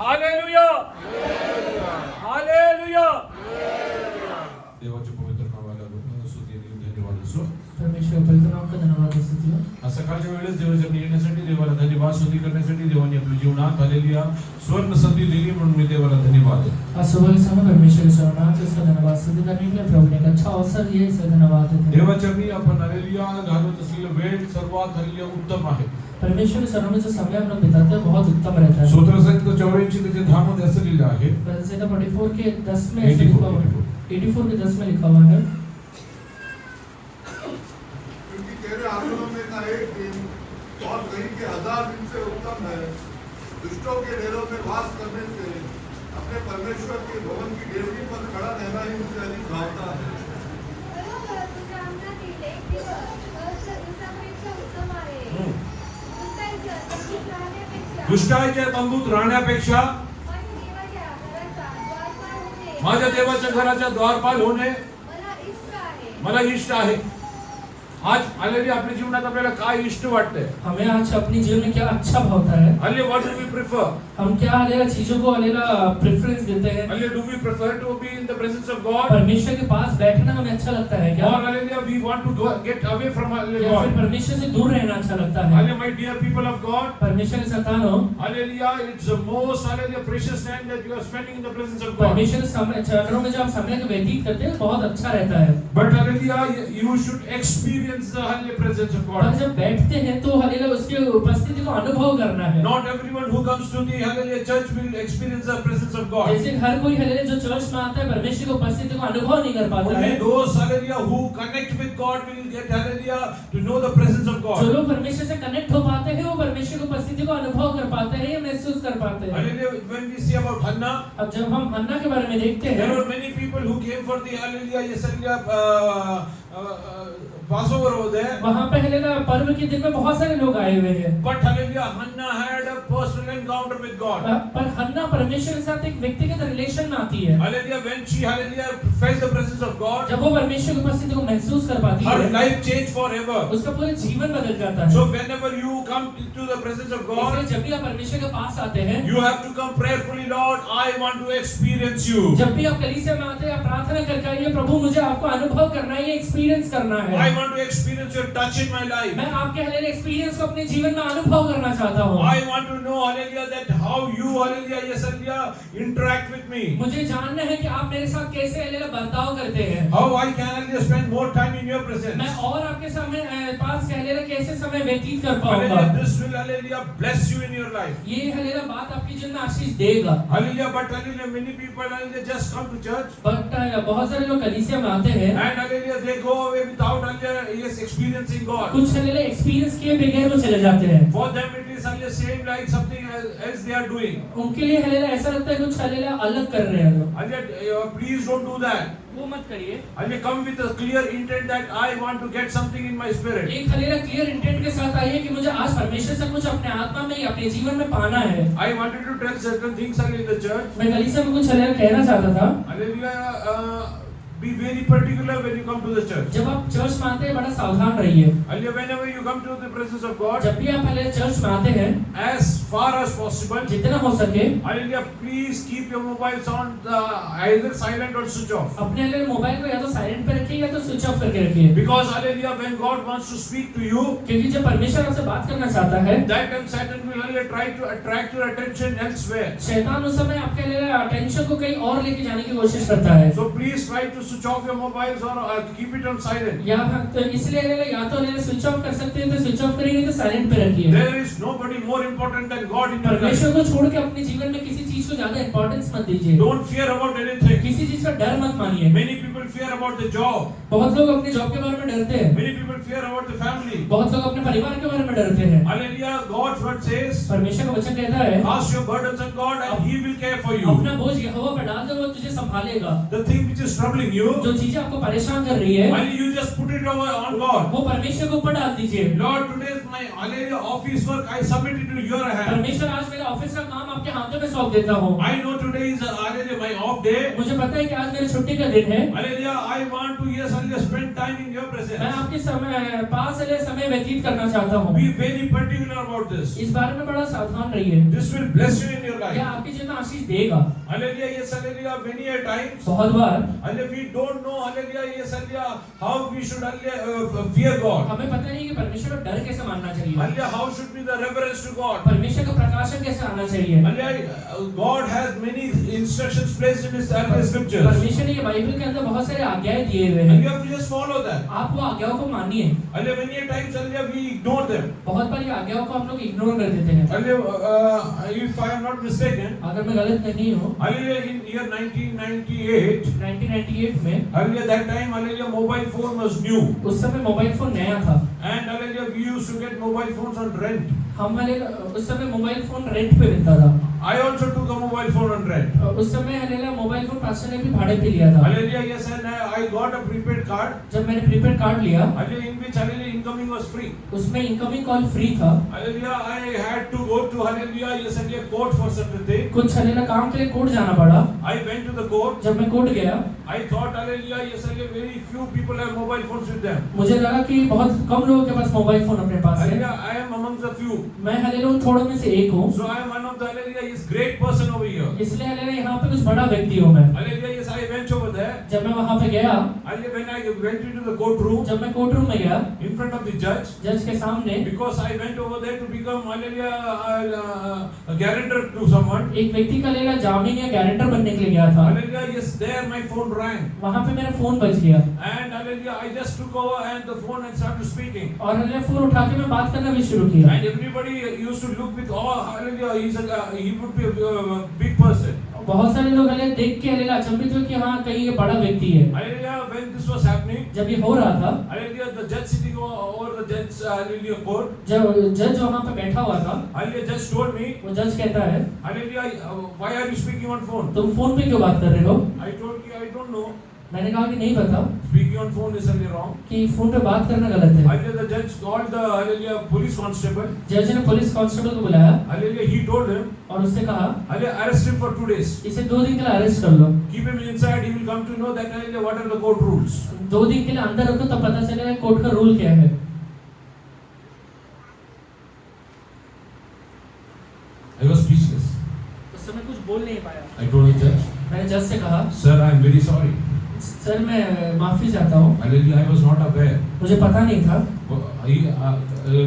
Hallelujah hallelujah देवाच्या पवित्र नावाला स्तुती आणि धन्यवाद असो. परमेश्वर पवित्र नाम का धन्यवाद स्तुति हो. आज सकाळच्या वेळेस देवाच्या येण्यासाठी देवाला धन्यवाद स्तुती करण्यासाठी देवाने आपल्या जीवनात हालेलुया स्वर्ण संधी दिली म्हणून मी देवाला धन्यवाद. आज सुबह के समय परमेश्वर के शरणार्थ उसका धन्यवाद स्तुति करने के लिए प्रभु ने एक अच्छा अवसर दिया, इसका धन्यवाद देते हैं. देवाच्या मी आपण हालेलुया घालवत असलेला वेळ सर्वात हालेलुया उत्तम आहे. परमेश्वर के शरण में जो समय हम लोग बिताते हैं बहुत उत्तम रहता है. स्तोत्रसंहिता 84 त्याच्या 10 मध्ये असं लिहिलं आहे. संहिता 44 के 10 में ऐसा लिखा हुआ है. 84 के 10 में लिखा हुआ है. क्योंकि तेरे आंगनों में का एक दिन और कहीं के 1000 दिन से उत्तम है. दुष्टों के डेरों में वास करने से अपने परमेश्वर के भवन की डेवड़ी पर खड़ा रहना ही मुझे अधिक भावता है. दुष्टाच्या तंबूत राहण्यापेक्षा माझ्या देवाच्या घराच्या द्वारपाल होणे मला इष्ट आहे. आज हालेलुया आपल्या जीवनात आपल्याला काय इष्ट वाटतंय? हमें आज अपने जीवन में क्या अच्छा भावता है? Hallelujah what do we prefer? हम क्या हालेलुया चीजों को हालेलुया प्रेफरेंस देते हैं? Hallelujah do we prefer to be in the presence of God? परमेश्वर के पास बैठना हमें अच्छा लगता है क्या? और hallelujah we want to get away from या फिर गॉड. परमेश्वर से दूर रहना अच्छा लगता है? Hallelujah my dear people of God, परमेश्वर के संतानों, hallelujah it's the most hallelujah precious time that you are spending in the presence of God. परमेश्वर के चरणों में जब आप समय व्यतीत करते हैं बहुत अच्छा रहता है. But hallelujah you should experience the hallelujah presence of और गॉड. जब बैठते हैं तो हालेलुया उसकी उपस्थिति को अनुभव करना है. Not everyone who comes to the hallelujah church will experience the presence of God. जैसे हर कोई हालेलुया जो चर्च में आता है परमेश्वर की उपस्थिति को अनुभव नहीं कर पाता Only है. those hallelujah who connect with God will get hallelujah to know the presence of जो God. लोग परमेश्वर से कनेक्ट हो पाते हैं वो परमेश्वर की उपस्थिति को अनुभव कर पाते हैं या महसूस कर पाते हैं. Hallelujah. When we see about Hannah, अब जब हम हन्ना के बारे में देखते there हैं were many people who came for the hallelujah yes Passover over there. वहाँ पे हालेलुया पर्व के दिन में बहुत सारे लोग आए हुए हैं. But hallelujah Hannah had a personal encounter with God. पर हन्ना परमेश्वर के साथ एक व्यक्तिगत रिलेशन में आती है. Hallelujah when she hallelujah felt the presence of God, जब वो परमेश्वर की उपस्थिति को महसूस कर पाती her है life changed forever. उसका पूरा जीवन बदल जाता है. So whenever you come to the presence of God, इसलिए जब भी आप परमेश्वर के पास आते हैं, you have to come prayerfully, Lord, I want to experience you. जब भी आप कलीसिया में आते हैं आप प्रार्थना करके आइए, प्रभु मुझे आपको अनुभव करना है, ये एक्सपीरियंस करना है. I want to experience your touch in my life. मैं आपके हालेलुया एक्सपीरियंस को अपने जीवन में अनुभव करना चाहता हूँ. I want to know, hallelujah, that how you, hallelujah, yes, hallelujah, interact with me. मुझे जानना है कि आप मेरे साथ कैसे हालेलुया बर्ताव करते हैं. How I can, hallelujah, spend more time in your presence. मैं और आपके सामने पास हालेलुया कैसे समय व्यतीत कर पाऊंगा. Hallelujah, this will, hallelujah, bless you in your life. ये हालेलुया बात आपके जीवन में आशीष देगा. Hallelujah, but hallelujah, many people, hallelujah, just come to church but बहुत सारे लोग कलीसिया में आते हैं, and, hallelujah, they go away without, hallelujah, yes, experiencing God. कुछ हालेलुया एक्सपीरियंस किए बगैर वो चले जाते हैं. For them it is, hallelujah, same like something else they are doing. उनके लिए हालेलुया ऐसा लगता है कुछ हालेलुया अलग कर रहे हैं लोग. Hallelujah, please don't do that. वो मत करिए. Hallelujah, come with a clear intent that I want to get something in my spirit. एक हालेलुया क्लियर इंटेंट के साथ आइए कि मुझे आज परमेश्वर से कुछ अपने आत्मा में अपने जीवन में पाना है. I wanted to tell certain things in the church. मैं कलीसिया में कुछ हालेलुया कहना चाहता था. Hallelujah, be very particular when you come to the church. जब आप चर्च में आते हैं बड़ा सावधान रहिए. Hallelujah, whenever you come to the presence of God, जब भी आप हालेलुया चर्च में आते हैं, as far as possible, जितना हो सके hallelujah, please keep your mobiles on either silent or switch off. अपने हालेलुया मोबाइल को या तो साइलेंट पे रखिए या तो स्विच ऑफ करके रखिए. Because hallelujah, when God wants to speak to you, क्योंकि जब परमेश्वर आपसे बात करना चाहता है, that time Satan will hallelujah try to attract your attention elsewhere. शैतान उस समय आपके हालेलुया अटेंशन को कहीं और लेके जाने की कोशिश करता है. So please try to switch off your mobiles or keep it on silent. या तो इसलिए हालेलुया या तो हालेलुया स्विच ऑफ कर सकते हैं तो स्विच ऑफ करिए, नहीं तो साइलेंट पे रखिए. There is nobody more important than God in your life. परमेश्वर को छोड़ के अपने जीवन में किसी चीज को ज्यादा इंपॉर्टेंस मत दीजिए. Don't fear about anything. किसी चीज का डर मत मानिए. Many people fear about the job. बहुत लोग अपने जॉब के बारे में डरते हैं. Many people fear about the family. बहुत लोग अपने परिवार के बारे में डरते हैं. Hallelujah, God's word says, परमेश्वर का वचन कहता है, cast your burdens on God and He will care for you. अपना बोझ यहोवा पर डाल दो, वो तुझे संभालेगा. The thing which is troubling you, जो चीजें आपको परेशान कर रही है, while you just put it over on God. वो परमेश्वर के ऊपर डाल दीजिए. Lord, today is my hallelujah office work. I submit it to your hand. परमेश्वर आज मेरे ऑफिस का काम आपके हाथों में सौंप देता हूँ. I know today is hallelujah my off day. मुझे पता है कि आज मेरी छुट्टी का दिन है. Hallelujah, I want to yes hallelujah spend time in your मैं presence. आपके समय पास समय व्यतीत करना चाहता हूँ. Be very particular about this. इस बारे में बड़ा सावधान रहिए. This will bless you in your life. life. यह आपके जीवन में आशीष देगा। Hallelujah, yes, hallelujah. Many a times, बहुत बार hallelujah, we don't know, hallelujah, yes, hallelujah, how we should, hallelujah, fear God. हमें पता नहीं कि परमेश्वर का डर कैसे मानना चाहिए, Hallelujah, how should be the reverence to God. परमेश्वर का प्रकाशन कैसे आना चाहिए। Hallelujah, God has many instructions placed in His scriptures. परमेश्वर ने ये बाइबल के अंदर बहुत सारे आज्ञाएं दिए हुए And हैं, you have to just follow that. आप वो आज्ञाओं को मानिए। Hallelujah, many a times, hallelujah, we ignore them. बहुत बार ये आज्ञाओं को हम लोग इग्नोर कर देते हैं। Hallelujah, if I am not mistaken, अगर मैं गलत नहीं हूँ, hallelujah, in year 1998, 1998 में hallelujah, that time, hallelujah, mobile phone was new. उस समय मोबाइल फोन नया था। And hallelujah, we used to get mobile phones on rent. हमारे उस समय मोबाइल फोन रेंट पे मिलता था। I also took a mobile phone on rent. उस समय हलेला मोबाइल फोन पास्टर ने भी भाड़े पे लिया था। Hallelujah, yes, and I got a prepaid card. जब मैंने प्रीपेड कार्ड लिया, Hallelujah, in which hallelujah incoming was free. उसमें इनकमिंग कॉल फ्री था। Hallelujah, I had to go to hallelujah, yes, hallelujah, court for certain thing. कुछ हलेला काम के लिए court जाना पड़ा। I went to the court. जब मैं कोर्ट गया, I thought hallelujah, yes, hallelujah, very few people have mobile phones with them. मुझे लगा कि बहुत कम लोगों के पास मोबाइल फोन अपने पास है। Hallelujah, I am among the few. मैं हलेला उन थोड़ों में से एक हूँ। So I am one of the hallelujah, yes, great person over here. इसलिए हलेला यहाँ पे कुछ बड़ा व्यक्ति हूँ मैं। Hallelujah, yes, I went over there. जब मैं वहाँ पे गया, Hallelujah, when I went into the courtroom जब मैं कोर्ट रूम में गया, in front of the judge, जज के सामने because I went over there to become hallelujah, a guarantor to someone. एक व्यक्ति का लेला जामीन या गारंटर बनने के लिए गया था। Hallelujah, yes, there my phone rang. वहाँ पे मेरा फोन बज गया And hallelujah, I just took over and the phone and started speaking. और हलेला फोन उठा के मैं बात करना भी शुरू किया। And everybody used to look with awe, hallelujah, he would be a big person. बहुत सारे लोग हलेला देख के हलेला अचंभित हुए कि हाँ कहीं ये बड़ा व्यक्ति है। Hallelujah, when this was happening, जब ये हो रहा था, hallelujah, the judge sitting over the judge, hallelujah, court, जब जज वहाँ पे बैठा हुआ था, hallelujah, judge told me, वो जज कहता है, hallelujah, why are you speaking on phone? तुम फोन पे क्यों बात कर रहे हो? I told you, I don't know. मैंने कहा कि नहीं पता Speaking on phone is hallelujah wrong. कि फोन पे बात करना गलत है। Hallelujah, the judge called the hallelujah police constable. जज ने पुलिस कांस्टेबल को बुलाया Hallelujah, he told him, और उससे कहा, hallelujah, arrest him for 2 days. इसे 2 दिन के लिए अरेस्ट कर लो। Keep him inside, he will come to know that hallelujah, what are the court rules. 2 दिन के लिए अंदर रखो तब पता चलेगा कोर्ट का रूल क्या है। I was speechless. उस समय कुछ बोल नहीं पाया। I told the judge, मैंने जज से कहा, sir, I am very sorry. Sir मैं माफी चाहता हूँ, Hallelujah, I was not aware. मुझे पता नहीं था।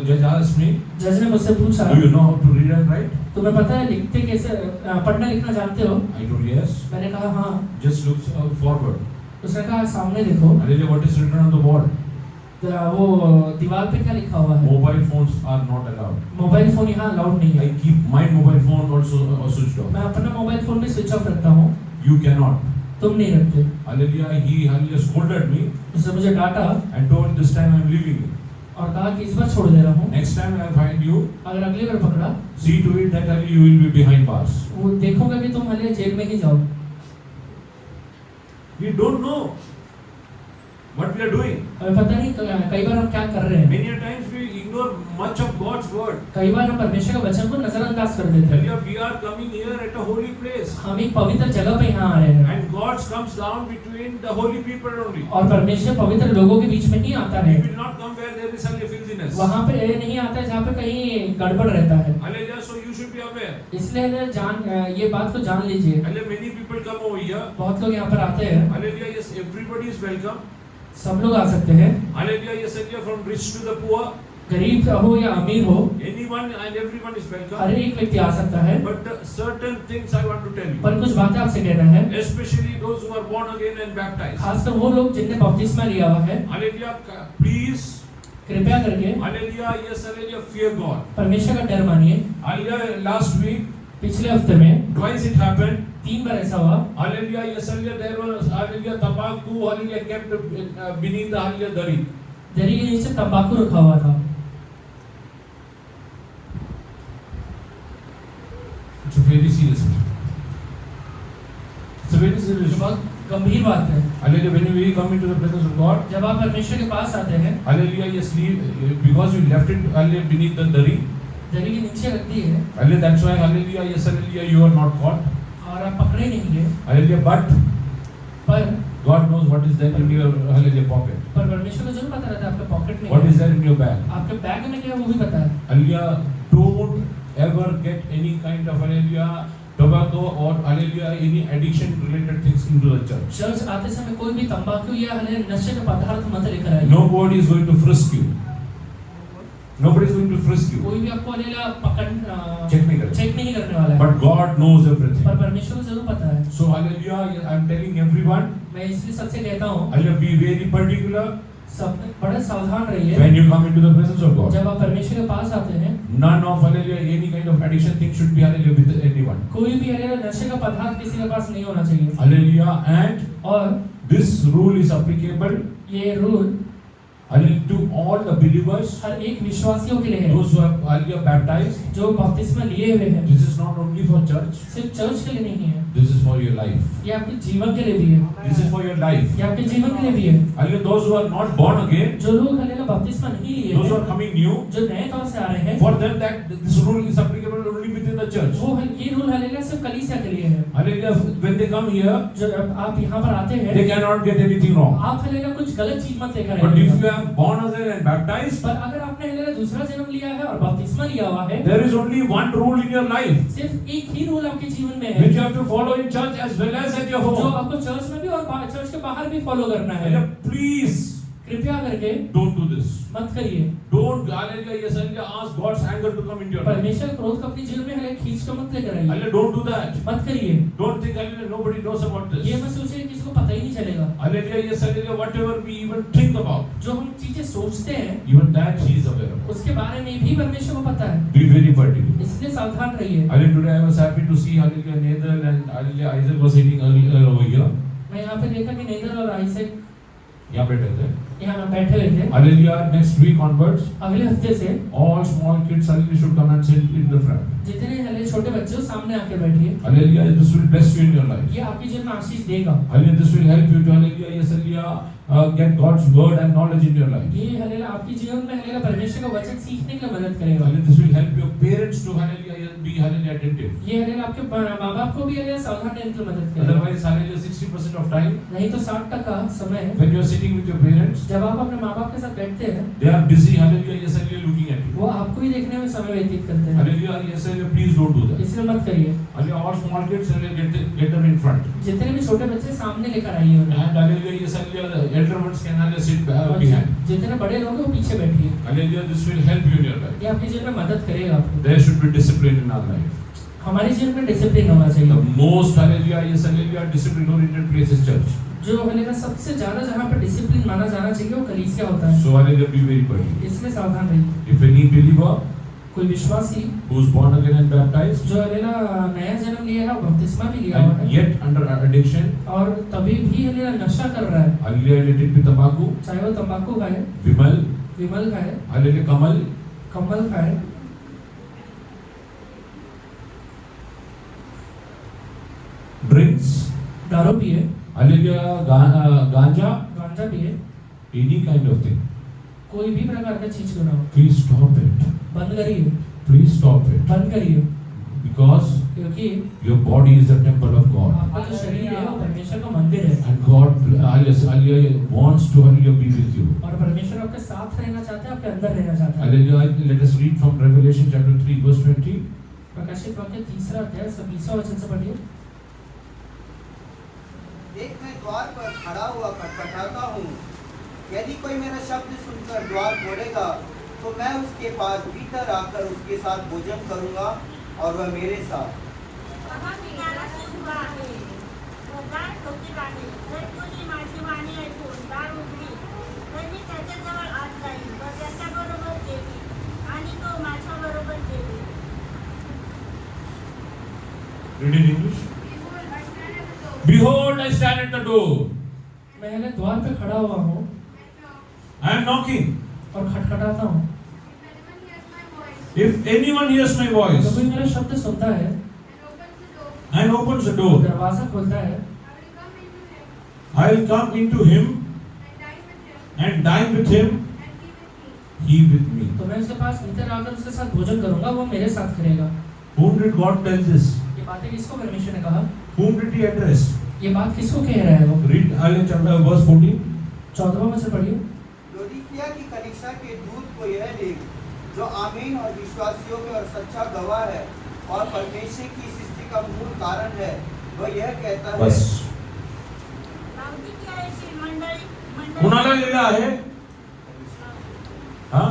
Judge asked me, जज ने मुझसे पूछा, do you know how to read and write? तुम्हें पता है लिखते कैसे, पढ़ना लिखना जानते हो? I told yes. मैंने कहा हाँ। Just look forward. उसने कहा सामने देखो, Hallelujah, what is written on the wall? वो दीवार पे क्या लिखा हुआ है? Mobile phones are not allowed. Mobile phone यहाँ अलाउड नहीं है। I keep my mobile phone also switched off. मैं अपना मोबाइल फोन भी स्विच ऑफ रखता हूँ, You cannot. तुम नहीं रखते। Hallelujah, he hallelujah scolded me उसने मुझे डांटा and told this time I am leaving you. और कहा कि इस बार छोड़ दे रहा हूँ, Next time I find you, अगर अगली बार पकड़ा see to it that hallelujah, you will be behind bars. वो देखूंगा कि तुम हले जेल में ही जाओ। We don't know what we are doing. हमें पता नहीं कई बार हम क्या कर रहे हैं। Many a times we ignore much of God's word. कई बार हम परमेश्वर का वचन को नजरअंदाज कर देते हैं। Hallelujah, we are coming here at a holy place. हम एक पवित्र जगह पे यहाँ आ रहे हैं And God comes down between the holy people only. और परमेश्वर पवित्र लोगों के बीच में नहीं आता He है। will not come where there is only filthiness. वहाँ पे नहीं आता है जहाँ पे कहीं गड़बड़ रहता है। Hallelujah, so you should be aware. इसलिए ये बात को जान लीजिए। Hallelujah, many people come over here. बहुत लोग यहाँ पर आते हैं, Hallelujah, yes, everybody is welcome. सब लोग आ सकते हैं, Hallelujah, yes, hallelujah, from rich to the poor. गरीब हो या अमीर हो, Anyone and everyone is welcome. हर एक व्यक्ति आ सकता है। But certain things I want to tell you. पर कुछ बातें आपसे कहना है, Especially those who are born again and baptized. खासकर वो लोग जिनने बपतिस्मा लिया हुआ है, Hallelujah, please. कृपया करके Hallelujah, yes, hallelujah, fear God. परमेश्वर का डर मानिए। Hallelujah, last week, पिछले हफ्ते में twice it happened. 3 बार ऐसा हुआ। Hallelujah, yes, hallelujah, there was, hallelujah, tobacco, hallelujah, kept beneath the hallelujah dari. दरी के नीचे तंबाकू रखा हुआ था। It's a very serious issue. It's a very serious issue. बहुत गंभीर बात है। Hallelujah, when we come into the presence of God, जब आप परमेश्वर के पास आते हैं, hallelujah, yes, leave, because you left it, hallelujah, beneath the dari. दरी के नीचे रख दी है Hallelujah, that's why, hallelujah, yes, hallelujah, you are not caught. और आप पकड़े नहीं गए, Hallelujah, but पर God knows what is there in your, hallelujah, pocket. पर परमेश्वर को जरूर पता रहता है आपके पॉकेट में What क्या is there in your bag? है। आपके बैग में क्या है वो भी पता है। Hallelujah, don't ever get any kind of, hallelujah, tobacco or hallelujah any addiction related things into the church. Church आते समय कोई भी तंबाकू या नशे का पदार्थ मत लेकर आइए। Nobody is going to frisk you. Nobody is going to frisk you. कोई भी आपको हलेला पकड़ चेक नहीं करेगा। चेक नहीं करने वाला है। But God knows everything. पर परमेश्वर को जरूर पता है। So hallelujah, I am telling everyone, मैं इसलिए सबसे कहता हूँ, hallelujah, be very particular सब बड़े सावधान रहिए when you come into the presence of God. जब आप परमेश्वर के पास आते हैं। None of hallelujah any kind of addiction thing should be hallelujah with anyone. कोई भी हलेला नशे का पदार्थ किसी के पास नहीं होना चाहिए। Hallelujah, and और this rule is applicable ये rule hallelujah to all the believers, हर एक विश्वासियों के लिए है those who are hallelujah baptized. जो बपतिस्मा लिए हुए हैं। This is not only for church. सिर्फ चर्च के लिए नहीं है, This is for your life. ये आपके जीवन के लिए भी है। This is for your life. ये आपके जीवन के लिए भी है। Hallelujah, those who are not born again, जो लोग हलेला बपतिस्मा नहीं लिए those who हैं, are coming new, जो नए तौर से आ रहे हैं, for them that this rule is applicable only within the church. वो ये रूल हलेला सिर्फ कलीसिया के लिए है। Hallelujah, when they come here, जब आप यहाँ पर आते हैं, they cannot get anything wrong. आप हलेला कुछ गलत चीज मत लेकर But if आइए। you have born again and baptized, पर अगर आपने हलेला दूसरा जन्म लिया है और बपतिस्मा लिया हुआ है, there is only one rule in your life, सिर्फ एक ही रूल आपके जीवन में which you है, have to follow in church as well as at your जो home. आपको चर्च में भी और चर्च के बाहर भी फॉलो करना है। Hallelujah, please कृपया करके don't do this. मत करिए। Don't, hallelujah, yes, hallelujah, ask God's anger to come into your life. परमेश्वर क्रोध को अपने जीवन में हलेला खींच कर मत लेकर आइए। Hallelujah, don't do that. मत करिए। Don't think, hallelujah, nobody knows about this. ये मत सोचिए कि किसी को पता ही नहीं चलेगा। Hallelujah, yes, hallelujah, whatever we even think about, जो हम चीजें सोचते हैं, even that He is aware of. उसके बारे में भी परमेश्वर को पता है। Be very particular. इसलिए सावधान रहिए। Hallelujah, today I was happy to see, hallelujah, Nathan and hallelujah, Isaac was sitting earlier over here. मैं यहाँ पे देखा कि नेदर और आइजैक यहाँ बैठे थे. यहाँ बैठे हुए थे। Hallelujah, next week onwards, अगले हफ्ते से all small kids hallelujah should come and sit in the front. जितने हले छोटे बच्चे हो सामने आके बैठिए। Hallelujah, this will bless you in your life. ये आपके जीवन में आशीष देगा। Hallelujah, this will help you to hallelujah, yes, hallelujah, get God's word and knowledge in your life. ये हलेला आपके जीवन में हलेला परमेश्वर का वचन सीखने के लिए मदद करेगा। Hallelujah, this will help your parents to hallelujah, be hallelujah attentive. ये हलेला आपके माँ बाप को भी हलेला सावधान रहने के लिए मदद करेगा। Otherwise, hallelujah, 60% of time नहीं तो 60% समय when you are sitting with your parents, जब आप अपने माँ बाप के साथ बैठते हैं, they are busy, hallelujah, yes, hallelujah, looking at you. वो आपको ही देखने में समय व्यतीत करते हैं। Hallelujah, yes, hallelujah, please don't do that. इसलिए मत करिए। Hallelujah, all small kids, hallelujah, get them in front. जितने भी छोटे बच्चे सामने लेकर आइए उन्हें। And hallelujah, yes, hallelujah, the elder ones can hallelujah sit behind. जितने बड़े लोग हैं वो पीछे बैठिए। Hallelujah, this will help you in your life. ये आपके जीवन में मदद करेगा आपको। There should be discipline in our life. हमारे जीवन में डिसिप्लिन होना The चाहिए। most hallelujah, yes, hallelujah, discipline-oriented place is church. जो हलेला सबसे ज्यादा जहाँ पर डिसिप्लिन माना जाना चाहिए वो कलीसिया होता है। So hallelujah, be very particular. इसलिए सावधान रहिए। If any believer कोई विश्वासी who is born again and baptized जो हलेला नया जन्म लिया है, बपतिस्मा भी लिया हुआ and है yet under addiction, और तभी भी हलेला नशा कर रहा है, hallelujah, related to tobacco, चाहे वो तंबाकू खाए, विमल खाए, hallelujah, कमल खाए, drinks, दारू पिए, hallelujah, ganja, गांजा पिए, any kind of thing, कोई भी प्रकार का चीज क्यों ना हो, please stop it. बंद करिए, Please stop it. बंद करिए, Because क्योंकि your body is the temple of God. आपका जो शरीर है वो परमेश्वर का मंदिर है And God hallelujah, wants to hallelujah, be with you. और परमेश्वर आपके साथ रहना चाहता है, आपके अंदर रहना चाहता है। Hallelujah. Let us read from Revelation chapter 3 verse 20. प्रकाशित वाक्य 3 अध्याय 20वां वचन से पढ़िए। देख मैं द्वार पर खड़ा हुआ खटखटाता हूँ, यदि कोई मेरा शब्द सुनकर द्वार खोलेगा तो मैं उसके पास भीतर आकर उसके साथ भोजन करूँगा और वह मेरे साथ। Read in English. Behold, I stand at the door. मैं द्वार पे खड़ा हुआ हूँ I am knocking. और खटखटाता हूँ। If anyone hears my तो voice कोई मेरा शब्द सुनता है, and opens the door, दरवाजा खोलता है, I will come into him and dine with him, he with me. तो मैं उसके पास भीतर आकर उसके साथ भोजन करूंगा, वो मेरे साथ करेगा। Whom did God tell this? ये बातें किसको परमेश्वर ने कहा? Whom did he address? ये बात किसको कह रहा है वो? Read chapter verse 14. 14वां वचन पढ़िए। लौदीकिया की कलीसिया के दूत को यह लिख, जो आमीन और विश्वासियों में और सच्चा गवाह है और परमेश्वर की सृष्टि का मूल कारण है वह यह कहता है बस लाउदिकियाची मंडळी कुणाला लिहिलं आहे? हा?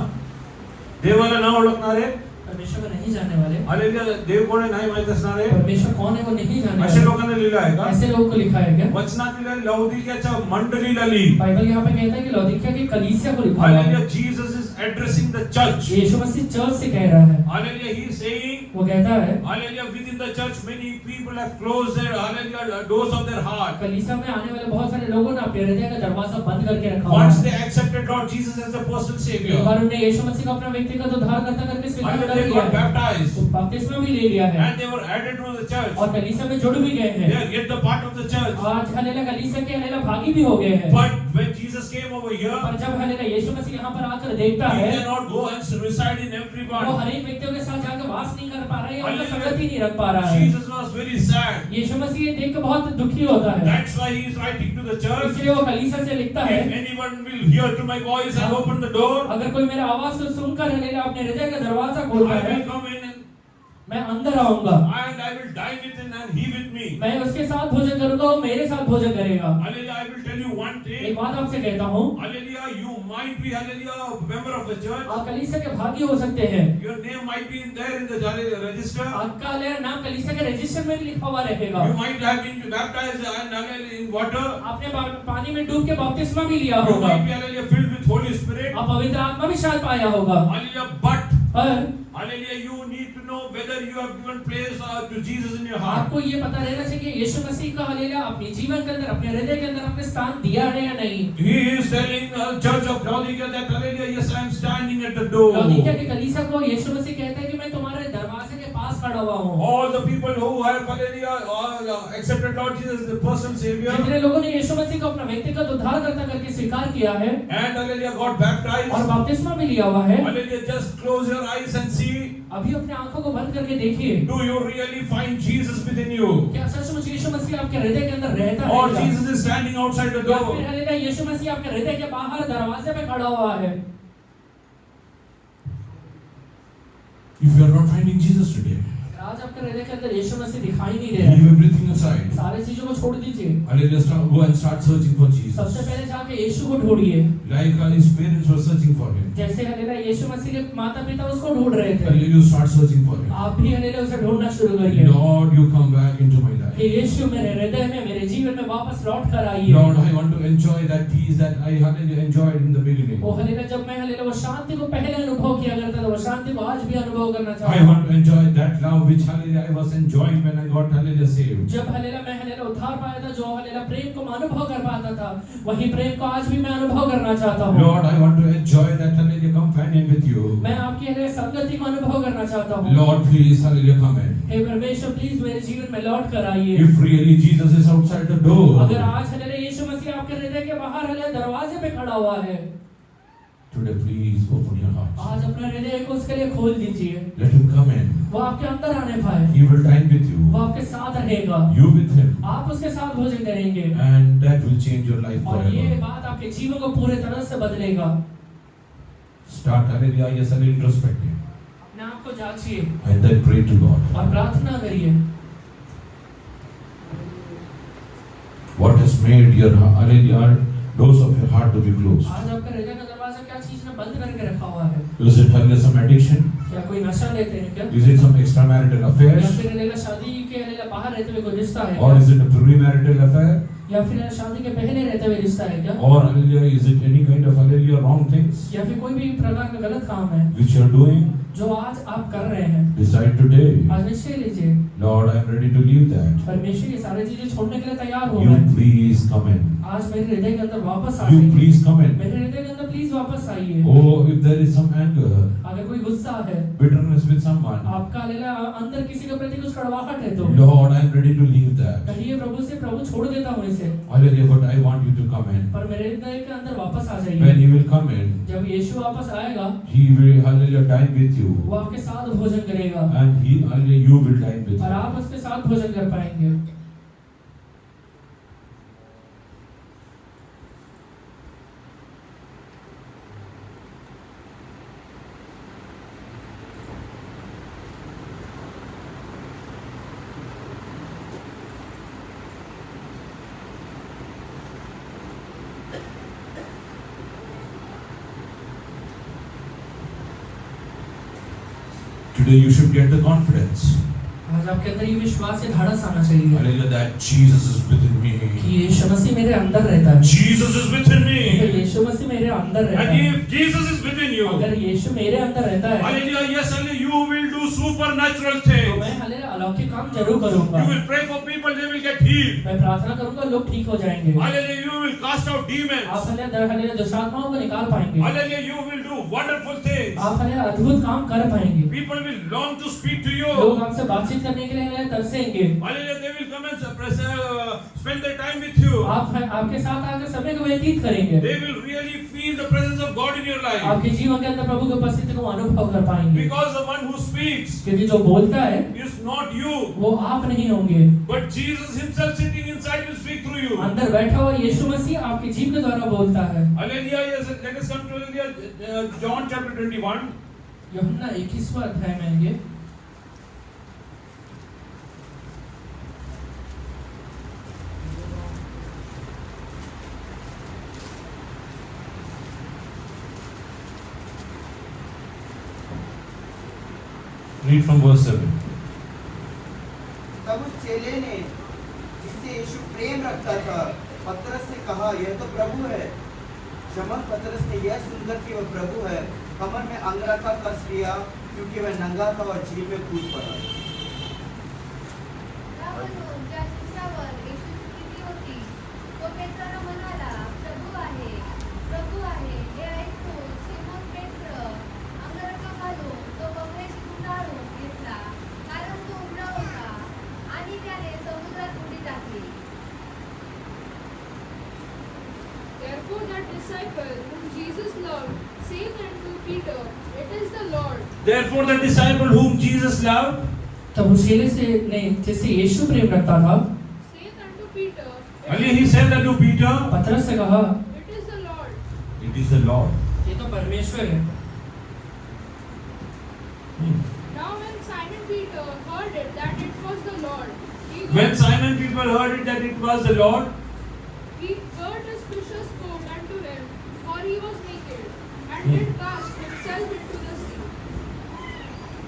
देवाला न ओळखणारे, परमेश्वर को नहीं जानने वाले, हालेलुया, देव कोण आहे नाही माहित असणारे परमेश्वर कौन है वो नहीं जानने अशा वाले, लोकांना लिहिलं आहे का? ऐसे लोगों को लिखा है क्या? वचनात लिहिलं लौदिकियाच्या मंडळीला लिही. बाइबल यहाँ पे कहता है कि लौदीकिया की कलीसिया को लिखा हुआ हालेलुया, है। Jesus is addressing the church. यीशु मसीह चर्च से कह रहा है, हालेलुया, ही इज सेइंग, वो कहता है hallelujah, within the church many people have closed their hallelujah doors of their heart. कलीसिया में आने वाले बहुत सारे लोगों ने अपने हृदय का दरवाजा बंद करके रखा हुआ Once है। they accepted Lord Jesus as the personal एक savior, बार उन्होंने यीशु मसीह को अपना व्यक्तिगत उद्धारकर्ता करके स्वीकार and कर they लिया got है, baptized, तो बपतिस्मा भी ले लिया है and they were added to the church. और कलीसिया में जुड़ भी गए They हैं। are yet the part of the church. आज हलेला कलीसिया के हलेला भागी भी हो गए हैं। But when Jesus came over here, पर जब हलेला यीशु मसीह यहाँ पर आकर देखता he है, cannot go and reside in वो everyone. हर एक व्यक्तियों के साथ जाकर वास नहीं कर पा रहा है या उनका Hallelujah. संगति नहीं रख पा रहा है। Jesus was very sad. यीशु मसीह ये देख कर बहुत दुखी होता है, That's why he is writing to the church. इसलिए वो कलीसिया से लिखता है, If anyone will hear to my voice and open the door, अगर कोई मेरा आवाज को सुनकर हलेला अपने हृदय का दरवाजा I खोलता है, will come in मैं अंदर आऊंगा, and I will dine with him and he with me. मैं उसके साथ भोजन करूंगा, वो मेरे साथ भोजन करेगा। Hallelujah, I will tell you one एक thing. बात आपसे कहता हूँ, Hallelujah, you might be, hallelujah, a member of the church. आप कलीसिया के भागी हो सकते हैं, Your name might be in there in the hallelujah register. आपका हलेला नाम कलीसिया के रजिस्टर में भी लिखा हुआ रहेगा, You might have been baptized and hallelujah in water. आपने पानी में डूब के बपतिस्मा भी लिया You होगा, might be hallelujah filled with Holy Spirit. आप पवित्र आत्मा भी शायद पाया होगा, Hallelujah, but पर hallelujah, you need to know whether you have given place to Jesus in your heart. आपको ये पता रहना चाहिए कि यीशु मसीह का हलेला अपने जीवन के अंदर, अपने हृदय के अंदर अपने स्थान दिया है या नहीं। He is telling the church of Laodicea that hallelujah, yes, I am standing at the door. लौदीकिया के कलीसिया को यीशु मसीह कहता है कि मैं तुम्हारे दरवाजे के पास खड़ा हुआ हूँ। All the people who have hallelujah accepted Lord Jesus as the personal savior जितने लोगों ने यीशु मसीह को अपना व्यक्तिगत उद्धारकर्ता करके स्वीकार किया है and hallelujah got baptized. और बपतिस्मा भी लिया हुआ है, Hallelujah, just close your eyes and see. अभी अपने आंखों को बंद करके देखिए, Do you really find Jesus within you? क्या सचमुच यीशु मसीह आपके हृदय के अंदर रहता Or है, Jesus is standing outside the या door? फिर हलेला यीशु मसीह आपके हृदय के बाहर दरवाजे पे खड़ा हुआ है। If you are not finding Jesus today, आज आपके हृदय के अंदर यीशु मसीह दिखाई नहीं दे रहा leave है, everything aside. सारी चीजों को छोड़ दीजिए, Hallelujah, go and start searching for Jesus. सबसे पहले जाके यीशु को ढूंढिए, Like his parents were searching for him. जैसे हलेला यीशु मसीह के माता पिता उसको ढूंढ रहे थे, Hallelujah, you start searching for him. आप भी हलेला उसे ढूंढना शुरू करिए। Lord, you come back into my life. हे यीशु मेरे हृदय में, मेरे जीवन में वापस लौट कर आइए। Lord, I want to enjoy that peace that I hallelujah enjoyed in the beginning. वो हलेला जब मैं हलेला वो शांति को पहले अनुभव किया करता था, वो शांति को आज भी अनुभव करना I चाहता हूँ। want to enjoy that love which hallelujah I was enjoying when I got hallelujah saved. जब हलेला मैं हलेला उद्धार पाया था, जो हलेला प्रेम को मैं अनुभव कर पाता था, वही प्रेम को आज भी मैं अनुभव करना चाहता हूँ। Lord, I want to enjoy that hallelujah companion with you. मैं आपकी हलेला संगति को अनुभव करना चाहता हूँ। Lord, please hallelujah come in. हे परमेश्वर, प्लीज मेरे जीवन में लौट कर आइए। If really Jesus is outside the door, अगर आज हलेला यीशु मसीह आपके हृदय के बाहर हलेला दरवाजे पे खड़ा हुआ है, today please open your heart. आज अपना हृदय को उसके लिए खोल दीजिए, Let him come in. वो आपके अंदर आने पाए, He will dine with you. वो आपके साथ रहेगा, You with him. आप उसके साथ भोजन करेंगे, And that will change your life और ये forever. बात आपके जीवन को पूरे तरह से बदलेगा। Start hallelujah, yes, and introspecting. अपने आप को जांचिए And then pray to God. और प्रार्थना करिए। What has made your hallelujah doors of your heart to be closed? आज आपका हृदय का दरवाजा क्या चीज ने बंद करके रखा हुआ है? Is it hallelujah some addiction? क्या कोई नशा लेते हैं क्या? Is it some extramarital या affairs? फिर हलेला शादी के हलेला बाहर रहते हुए कोई रिश्ता है Or क्या? is it a premarital affair? या फिर शादी के पहले रहते हुए रिश्ता है क्या? Or hallelujah, is it any kind of hallelujah wrong things या फिर कोई भी प्रकार का गलत काम है which you are doing? जो आज आप कर रहे हैं? Decide today. आज निश्चय लीजिए, Lord, I am ready to leave that. परमेश्वर ये सारी चीजें छोड़ने के लिए तैयार हो You मैं। please come in. आज मेरे हृदय के अंदर वापस आ You जाइए, please come in. मेरे हृदय के अंदर प्लीज वापस आइए। Oh, if there is some anger, अगर कोई गुस्सा है, bitterness with someone, आपका हलेला अंदर किसी के प्रति कुछ कड़वाहट है, तो Lord, I am ready to leave that. कहिए प्रभु से, प्रभु छोड़ देता हूँ इसे, Hallelujah, but I want you to come in. पर मेरे हृदय के अंदर वापस आ When जाइए। He will come in, जब यीशु वापस आएगा, He will hallelujah dine with you, वो आपके साथ भोजन करेगा and He hallelujah you will dine with और Him. आप उसके साथ भोजन कर पाएंगे। Today you should get the confidence. आज आपके अंदर ये विश्वास, ये धाड़स आना चाहिए Hallelujah, that Jesus is within me. कि यीशु मसीह मेरे अंदर रहता है। Jesus is within me. यीशु मसीह मेरे अंदर रहता And है। if Jesus is within you, अगर यीशु मेरे अंदर रहता है hallelujah, yes, hallelujah, you will do supernatural तो things. मैं हालेलुया अलौकिक काम जरूर करूंगा। You will pray for people, they will get healed. मैं प्रार्थना करूंगा, लोग ठीक हो जाएंगे। Hallelujah, you will cast out demons. आप हालेलुया दुष्टात्माओं को निकाल पाएंगे। Hallelujah, you will do wonderful things. आप हालेलुया अद्भुत काम कर पाएंगे। People will long to speak to you. लोग आपसे बातचीत करने के लिए तरसेंगे। Hallelujah, they will come and spend their time with you. आपके साथ आकर समय को व्यतीत करेंगे। They will really feel the presence of God in your life. आपके जीवन के अंदर प्रभु की उपस्थिति को अनुभव कर पाएंगे। Because the one who speaks क्योंकि जो बोलता है is not you, वो आप नहीं होंगे, but Jesus himself sitting inside will speak through you. अंदर बैठा हुआ यीशु मसीह आपके जीव के द्वारा बोलता है। Hallelujah, yes, let us come to hallelujah, John chapter 21. यूहन्ना 21वां अध्याय में आएंगे। Read from verse 7. तब उस चेले ने जिससे यीशु प्रेम रखता था पतरस से कहा, यह तो प्रभु है। शमौन पतरस ने यह सुनकर कि वह प्रभु है, कमर में अंगरखा कस लिया, क्योंकि वह नंगा था और झील में कूद पड़ा। Therefore that disciple whom Jesus loved saith unto Peter, It is the Lord. Therefore the disciple whom Jesus loved, तब उस चेले से ने जिससे यीशु प्रेम रखता था Saith unto Peter, only he said unto Peter, पतरस से कहा, It is the Lord. it is the Lord. ये तो परमेश्वर है। Now when Simon Peter heard it that it was the Lord, When Simon Peter heard it that it was the Lord, he girt his fisher's coat unto him, for he was naked, and did cast himself into the sea.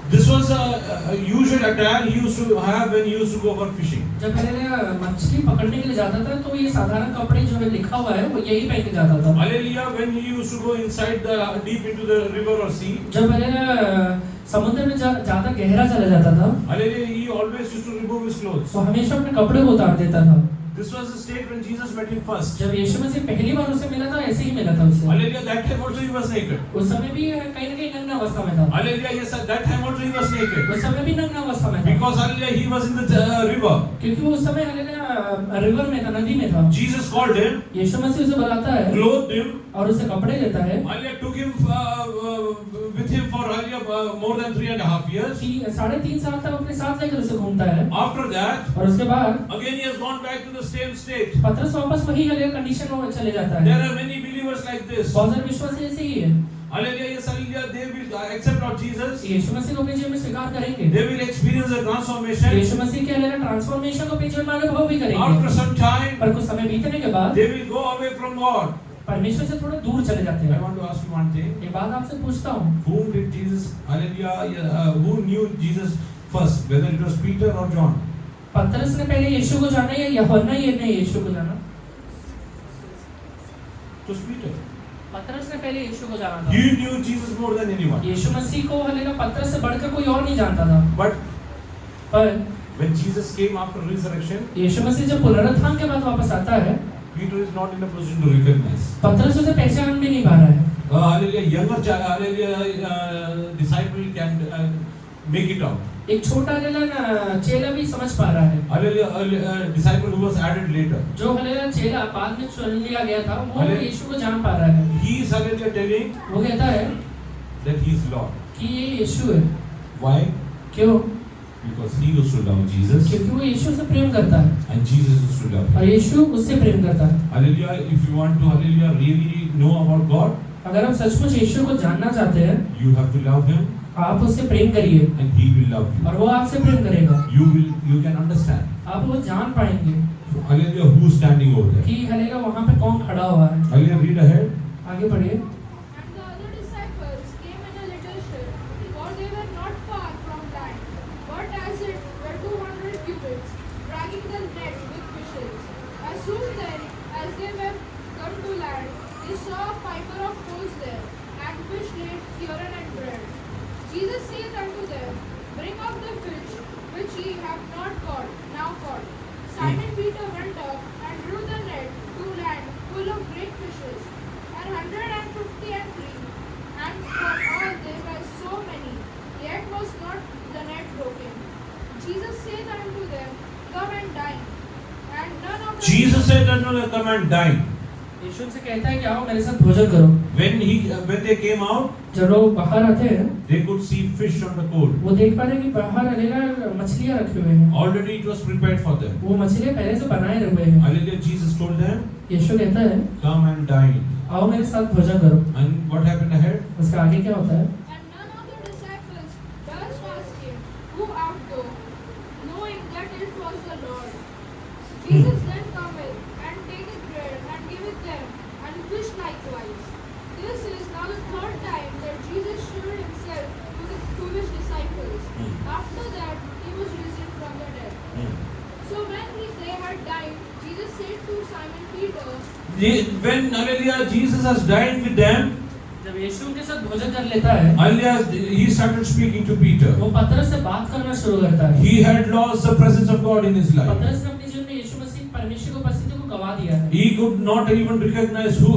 this was a usual attire he used to have when he used to go for fishing. जब hallelujah मछली पकड़ने के लिए जाता था तो ये साधारण कपड़े जो है लिखा हुआ है वो यही पहन के जाता था। Hallelujah, when he used to go inside the deep into the river or sea, जब हालेलुया समुद्र में ज्यादा गहरा चला जाता था hallelujah, he always used to remove his clothes. तो हमेशा अपने कपड़े को उतार देता था। This was the state when Jesus met him first. जब यीशु मसीह पहली बार उससे मिला था ऐसे ही मिला था उससे। Hallelujah, that time also he was naked. उस समय भी कहीं न कहीं नग्न अवस्था में था। Hallelujah, yes, at that time also he was naked. उस समय भी नग्न अवस्था में था। Because hallelujah, he was in the river. क्योंकि वो उस समय हालेलुया रिवर में था, नदी में था। Jesus called him, यीशु मसीह उसे बुलाता है clothed him, और उसे कपड़े देता है। hallelujah, took him with him for hallelujah more than 3.5 years. 3.5 साल तक अपने साथ लेकर उसे घूमता है। After that, और उसके बाद again he has gone back to the same state. पतरस वापस वही हालेलुया कंडीशन में चले जाता There है। are many believers like this. बहुत सारे विश्वासी ऐसे ही है। Hallelujah, yes, hallelujah, they will accept Lord Jesus. यीशु मसीह को अपने जीवन में स्वीकार करेंगे। They will experience a transformation. यीशु मसीह के हालेलुया ट्रांसफॉर्मेशन को अपने जीवन में अनुभव भी After करेंगे। some time, पर कुछ समय बीतने के बाद they will go away from God. परमेश्वर से थोड़ा दूर चले जाते I हैं। want to ask you one thing. एक बात आपसे पूछता हूँ, Whom did Jesus, hallelujah, who knew Jesus first? Whether it was Peter or John? पतरस ने पहले यीशु को जाना या यूहन्ना ने यीशु को जाना? It was Peter. पतरस ने पहले यीशु को जाना था। He knew Jesus more than anyone. यीशु मसीह को हालेलुया पतरस से बढ़कर कोई और नहीं जानता था। But पर when Jesus came after resurrection, यीशु मसीह जब पुनरुत्थान के बाद वापस आता है, Peter is not in a position to recognize. पतरस उसे पहचान भी नहीं पा रहा है। Hallelujah, younger hallelujah, disciple can make it out. एक छोटा हालेलुया चेला भी समझ पा रहा है। Hallelujah, disciple who was added later. जो हालेलुया चेला बाद में चुन लिया गया था, वो हालेलुया। यीशु को जान पा रहा है। He is hallelujah telling वो कहता है that he is Lord. कि ये यीशु है। Why? क्यों? Because he used to love Jesus क्योंकि वो यीशु से प्रेम करता है and Jesus used to love him. और यीशु उससे प्रेम करता है। Hallelujah, if you want to hallelujah really know about God, अगर आप सचमुच यीशु को जानना चाहते हैं, you have to love him आप उससे प्रेम करिए and he will love you. और वो आपसे प्रेम करेगा। You can understand. आप वो जान पाएंगे So, hallelujah, who is standing over there? कि हालेलुया वहाँ पे कौन खड़ा हुआ है। Hallelujah, read ahead. आगे बढ़िए। And the other disciples came in a little ship, for they were not far from Jesus said that no, come and dine. यीशु उनसे कहता है कि आओ मेरे साथ भोजन करो। When they came out, जब लोग बाहर आते हैं they could see fish on the court. वो देख पा रहे हैं कि बाहर अलेला मछलियां रखे हुए हैं। Already it was prepared for them. वो मछलियां पहले से बनाए हुए हैं। Hallelujah. Jesus told them, यीशु कहता है come and dine. आओ मेरे साथ भोजन करो। And what happened ahead? उसका आगे क्या होता है? And none of the disciples durst ask him, Who art thou? Knowing that it was the Lord. Jesus then cometh, and taketh bread, and giveth them, and fish likewise. This is now the third time that Jesus showed himself to his disciples. After that, he was risen from the dead. So when they had dined, Jesus said to Simon Peter, When hallelujah, Jesus has dined with them, जब यीशु उनके साथ भोजन कर लेता है hallelujah, he started speaking to Peter. वो पतरस से बात करना शुरू करता है। He had lost the presence of God in his life. पतरस ने अपने जीवन में यीशु मसीह परमेश्वर की उपस्थिति को गवा दिया है। He could not even recognize who